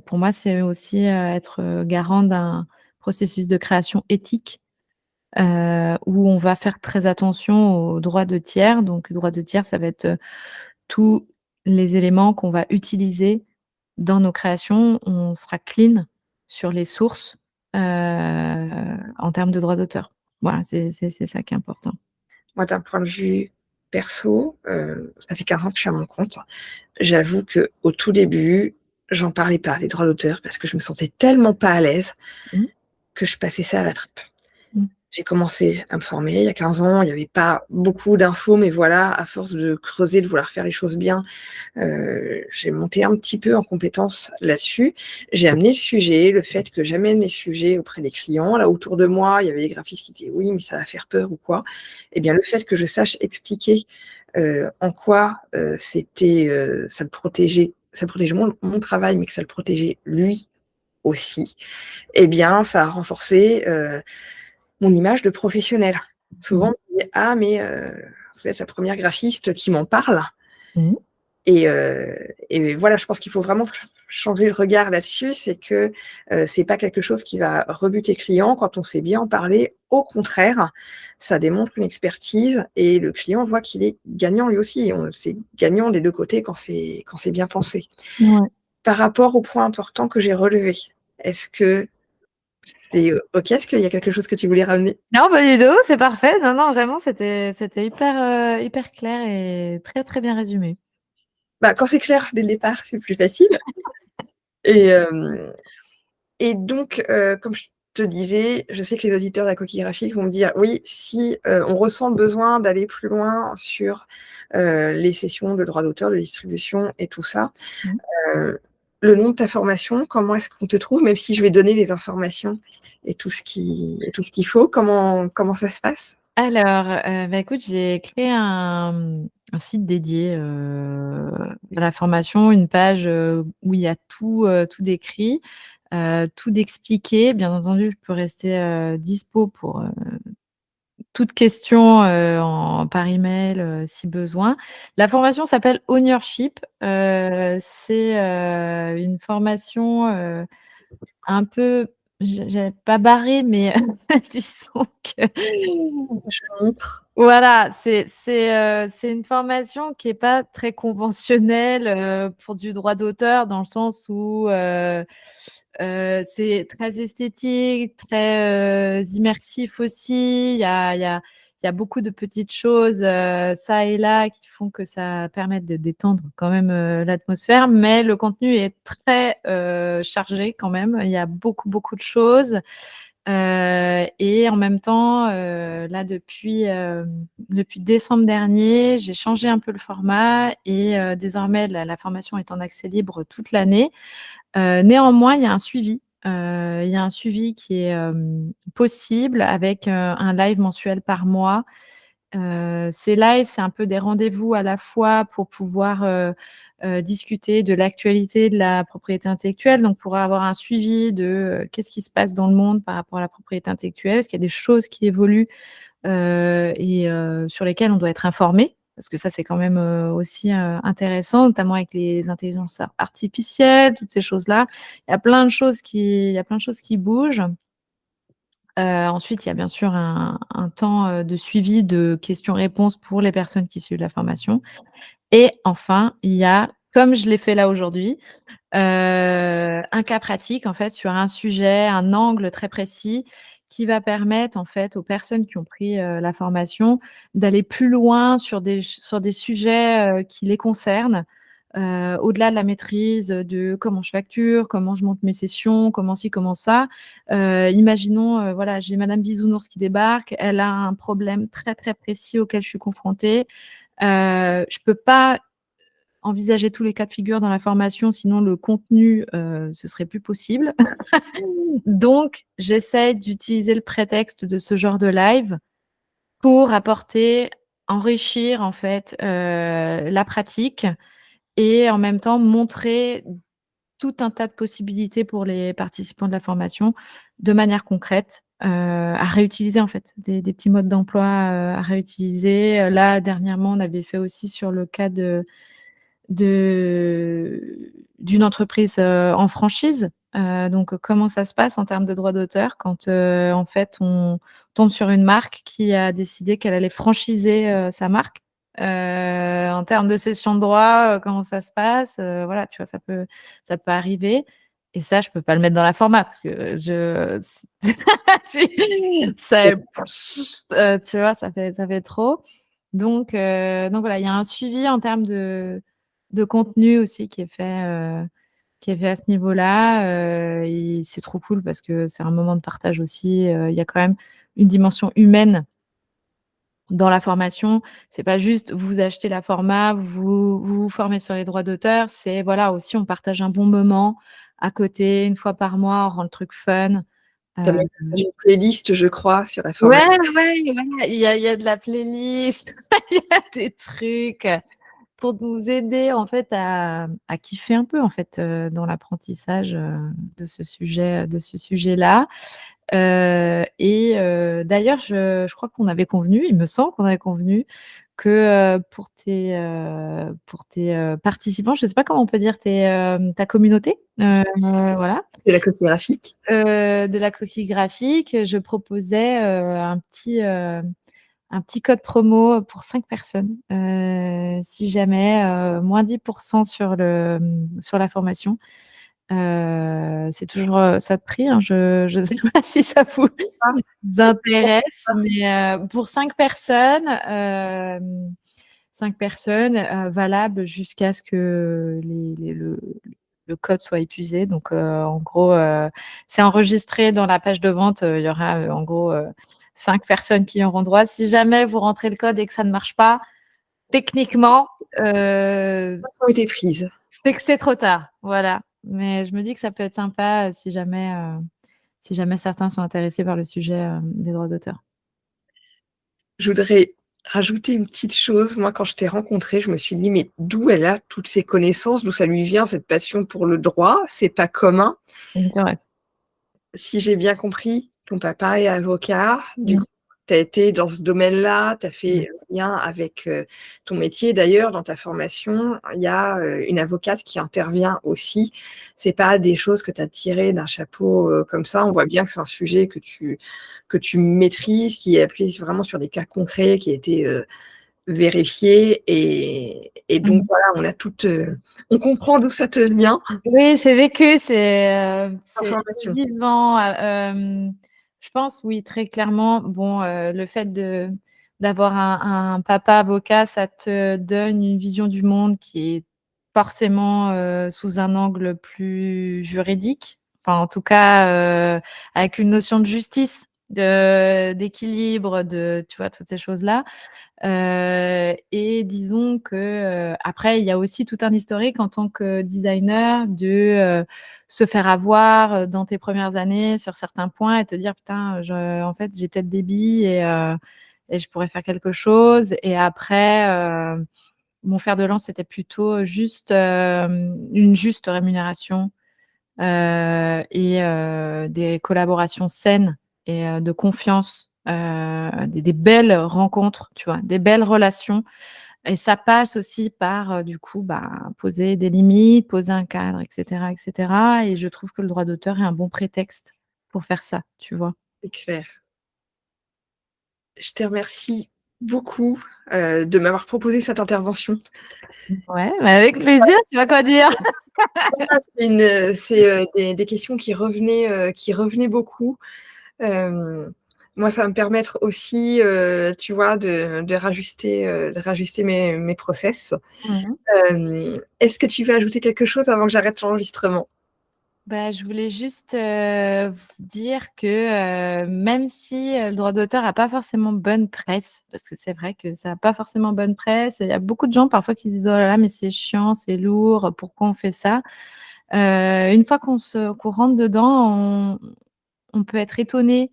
pour moi, c'est aussi, être, garant d'un processus de création éthique, où on va faire très attention aux droits de tiers. Donc droits de tiers, ça va être, tous les éléments qu'on va utiliser dans nos créations. On sera clean sur les sources, en termes de droits d'auteur. Voilà, c'est ça qui est important. Moi, d'un point de vue perso, ça fait 15 ans que je suis à mon compte. J'avoue qu'au tout début, j'en parlais pas des droits d'auteur parce que je me sentais tellement pas à l'aise Mmh. que je passais ça à la trappe. Mmh. J'ai commencé à me former il y a 15 ans, il y avait pas beaucoup d'infos, mais voilà, à force de creuser, de vouloir faire les choses bien, j'ai monté un petit peu en compétence là-dessus. J'ai amené le sujet, le fait que j'amène les sujets auprès des clients. Là, autour de moi, il y avait des graphistes qui disaient: «Oui, mais ça va faire peur ou quoi». Eh bien, le fait que je sache expliquer, en quoi, ça protégeait mon travail, mais que ça le protégeait lui aussi, eh bien, ça a renforcé, mon image de professionnelle. Souvent, Mmh. on me dit: «Ah mais, vous êtes la première graphiste qui m'en parle». Mmh. Et voilà, je pense qu'il faut vraiment changer le regard là-dessus. C'est que, c'est pas quelque chose qui va rebuter le client quand on sait bien en parler. Au contraire, ça démontre une expertise et le client voit qu'il est gagnant lui aussi. C'est gagnant des 2 côtés quand c'est bien pensé. Ouais. Par rapport aux points importants que j'ai relevés, est-ce que c'est, OK? Est-ce qu'il y a quelque chose que tu voulais ramener? Non, pas du tout, c'est parfait. Non, non, vraiment, c'était hyper, hyper clair et très, très bien résumé. Bah, quand c'est clair dès le départ, c'est plus facile. Et hem Et donc, comme je te disais, je sais que les auditeurs de la coquille graphique vont me dire: «Oui, si, on ressent le besoin d'aller plus loin sur, les cessions de droits d'auteur, de distribution et tout ça, Mmh. heu, le nom de ta formation, comment est-ce qu'on te trouve?» Même si je vais donner les informations et tout ce qu'il faut, comment ça se passe? Alors, bah, écoute, j'ai créé un site dédié, à la formation, une page, où il y a tout, tout décrit, tout d'expliqué. Bien entendu, je peux rester, dispo pour, toute question, par email, si besoin. La formation s'appelle Ownership, c'est, une formation, un peu, j'ai pas barrée, mais disons que Je montre. voilà, c'est une formation qui est pas très conventionnelle, pour du droit d'auteur dans le sens où, c'est très esthétique, très, immersif aussi. Il y a beaucoup de petites choses, ça et là qui font que ça permet de détendre quand même, l'atmosphère, mais le contenu est très, chargé quand même. Il y a beaucoup, beaucoup de choses. Et en même temps, là depuis décembre dernier, j'ai changé un peu le format et désormais la formation est en accès libre toute l'année. Néanmoins, il y a un suivi qui est, possible avec, un live mensuel par mois. Ces lives, c'est un peu des rendez-vous à la fois pour pouvoir, discuter de l'actualité de la propriété intellectuelle, donc pour avoir un suivi de, qu'est-ce qui se passe dans le monde par rapport à la propriété intellectuelle? Est-ce qu'il y a des choses qui évoluent, et sur lesquelles on doit être informé? Parce que ça, c'est quand même, aussi, intéressant, notamment avec les intelligences artificielles, toutes ces choses-là. Il y a plein de choses qui bougent. Ensuite, il y a bien sûr un temps, de suivi de questions-réponses pour les personnes qui suivent la formation et enfin, il y a, comme je l'ai fait là aujourd'hui, un cas pratique en fait sur un sujet, un angle très précis qui va permettre en fait aux personnes qui ont pris la formation d'aller plus loin sur des sujets qui les concernent, au-delà de la maîtrise de comment je facture, comment je monte mes sessions, comment ci, comment ça. Imaginons, voilà, j'ai Madame Bisounours qui débarque, elle a un problème très très précis auquel je suis confrontée. Je peux pas envisager tous les cas de figure dans la formation, sinon le contenu, ce serait plus possible. Donc, j'essaie d'utiliser le prétexte de ce genre de live pour apporter, enrichir en fait, la pratique et en même temps montrer tout un tas de possibilités pour les participants de la formation de manière concrète, à réutiliser en fait, des petits modes d'emploi, à réutiliser. Là, dernièrement, on avait fait aussi sur le cas d'une entreprise en franchise. Donc, comment ça se passe en termes de droits d'auteur quand en fait on tombe sur une marque qui a décidé qu'elle allait franchiser sa marque. En termes de cession de droits, comment ça se passe? Voilà, tu vois, ça peut arriver. Et ça, je peux pas le mettre dans la format parce que ça, tu vois, ça fait trop. Donc voilà, il y a un suivi en termes de contenu aussi qui est fait à ce niveau-là. Et c'est trop cool parce que c'est un moment de partage aussi. Il y a quand même une dimension humaine dans la formation. C'est pas juste vous achetez la format, vous formez sur les droits d'auteur. C'est voilà, aussi on partage un bon moment à côté, une fois par mois, on rend le truc fun. Tu as Heu même une playlist, je crois, sur la Ouais, formation. ouais, il y a de la playlist, il y a des trucs pour nous aider en fait à kiffer un peu en fait, dans l'apprentissage, de ce sujet-là. D'ailleurs je crois qu'on avait convenu, il me semble qu'on avait convenu que, pour tes participants, je sais pas comment on peut dire, ta communauté, voilà, C'est la copie graphique. de la coquille graphique, je proposais, un petit code promo pour 5 personnes, si jamais, moins 10% sur la formation. C'est toujours, ça de prix, hein, je sais pas si ça vous Ah, intéresse, mais pour 5 personnes, 5 personnes, valables jusqu'à ce que le code soit épuisé. Donc en gros, c'est enregistré dans la page de vente, il y aura, en gros, 5 personnes qui y auront droit. Si jamais vous rentrez le code et que ça ne marche pas, techniquement, ont été prises. c'est que c'est trop tard, voilà. Mais je me dis que ça peut être sympa, si jamais certains sont intéressés par le sujet, des droits d'auteur. Je voudrais rajouter une petite chose. Moi, quand je t'ai rencontrée, je me suis dit: «Mais d'où elle a toutes ces connaissances? D'où ça lui vient cette passion pour le droit? C'est pas commun». C'est vrai. Si j'ai bien compris, ton papa est avocat, du Mmh. coup, tu as été dans ce domaine-là, tu as Mmh. fait lien avec, ton métier. D'ailleurs, dans ta formation, il y a, une avocate qui intervient aussi. C'est pas des choses que tu as tirées d'un chapeau, comme ça. On voit bien que c'est un sujet que tu maîtrises, qui est appuyé vraiment sur des cas concrets, qui a été, vérifié et donc Mmh. voilà, on a toutes, on comprend d'où ça te vient, Oui, c'est vécu, c'est l'information. vivant, je pense, oui, très clairement. Bon, le fait d'avoir un papa avocat, ça te donne une vision du monde qui est forcément, sous un angle plus juridique. Enfin, en tout cas, avec une notion de justice, d'équilibre, tu vois, toutes ces choses-là. Et disons que, après il y a aussi tout un historique en tant que designer de, se faire avoir, dans tes premières années sur certains points et te dire: «Putain, en fait, j'ai peut-être des billes et je pourrais faire quelque chose» et après, mon fer de lance, c'était plutôt juste, une juste rémunération, des collaborations saines et de confiance, des belles rencontres, tu vois? Des belles relations et ça passe aussi par, du coup, bah, poser des limites, poser un cadre et cetera et je trouve que le droit d'auteur est un bon prétexte pour faire ça, tu vois? C'est clair. Je te remercie beaucoup, de m'avoir proposé cette intervention. Ouais, mais avec plaisir, tu vois quoi dire? Voilà, c'est des questions qui revenaient beaucoup. Moi, ça va me permettre aussi, tu vois, de rajuster mes process. Mmh. Est-ce que tu veux ajouter quelque chose avant que j'arrête l'enregistrement? Bah, je voulais juste, v dire que, même si, le droit d'auteur a pas forcément bonne presse, parce que c'est vrai que ça a pas forcément bonne presse, il y a beaucoup de gens parfois qui disent: «Oh là là, mais c'est chiant, c'est lourd, pourquoi on fait ça?» Une fois qu'on rentre dedans, on peut être étonné,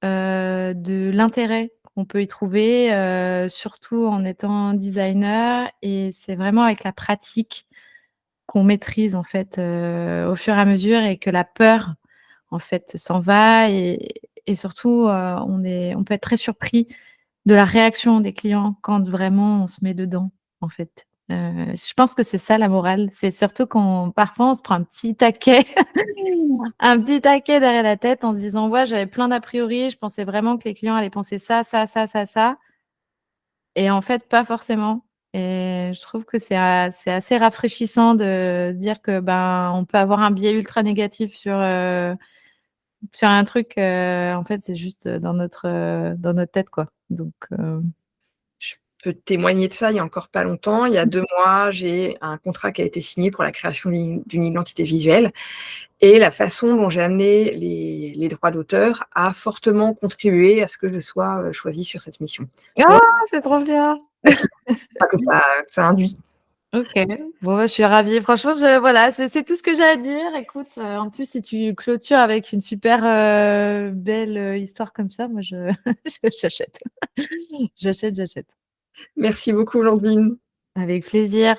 de l'intérêt qu'on peut y trouver, surtout en étant designer, et c'est vraiment avec la pratique qu'on maîtrise en fait, au fur et à mesure, et que la peur en fait s'en va, et surtout, on peut être très surpris de la réaction des clients quand vraiment on se met dedans, en fait. Je pense que c'est ça la morale, c'est surtout quand parfois on se prend un petit taquet, un petit taquet derrière la tête en se disant: «Ouais, j'avais plein d'a priori, je pensais vraiment que les clients allaient penser ça, ça, ça, ça, ça», et en fait pas forcément, et je trouve que c'est assez rafraîchissant de se dire que, ben, on peut avoir un biais ultra négatif sur un truc, en fait, c'est juste, dans notre tête, quoi. Donc Je peux témoigner de ça, il y a encore pas longtemps. Il y a 2 mois, j'ai un contrat qui a été signé pour la création d'une identité visuelle et la façon dont j'ai amené les droits d'auteur a fortement contribué à ce que je sois, choisie sur cette mission. ah! Donc C'est trop bien! la finance que ça induit. OK. Bon, bah, je suis ravie. Franchement, voilà, c'est tout ce que j'ai à dire. Écoute, en plus, si tu clôtures avec une super, belle, histoire comme ça, moi je j'achète. J'achète, j'achète. Merci beaucoup, Blandine. Avec plaisir.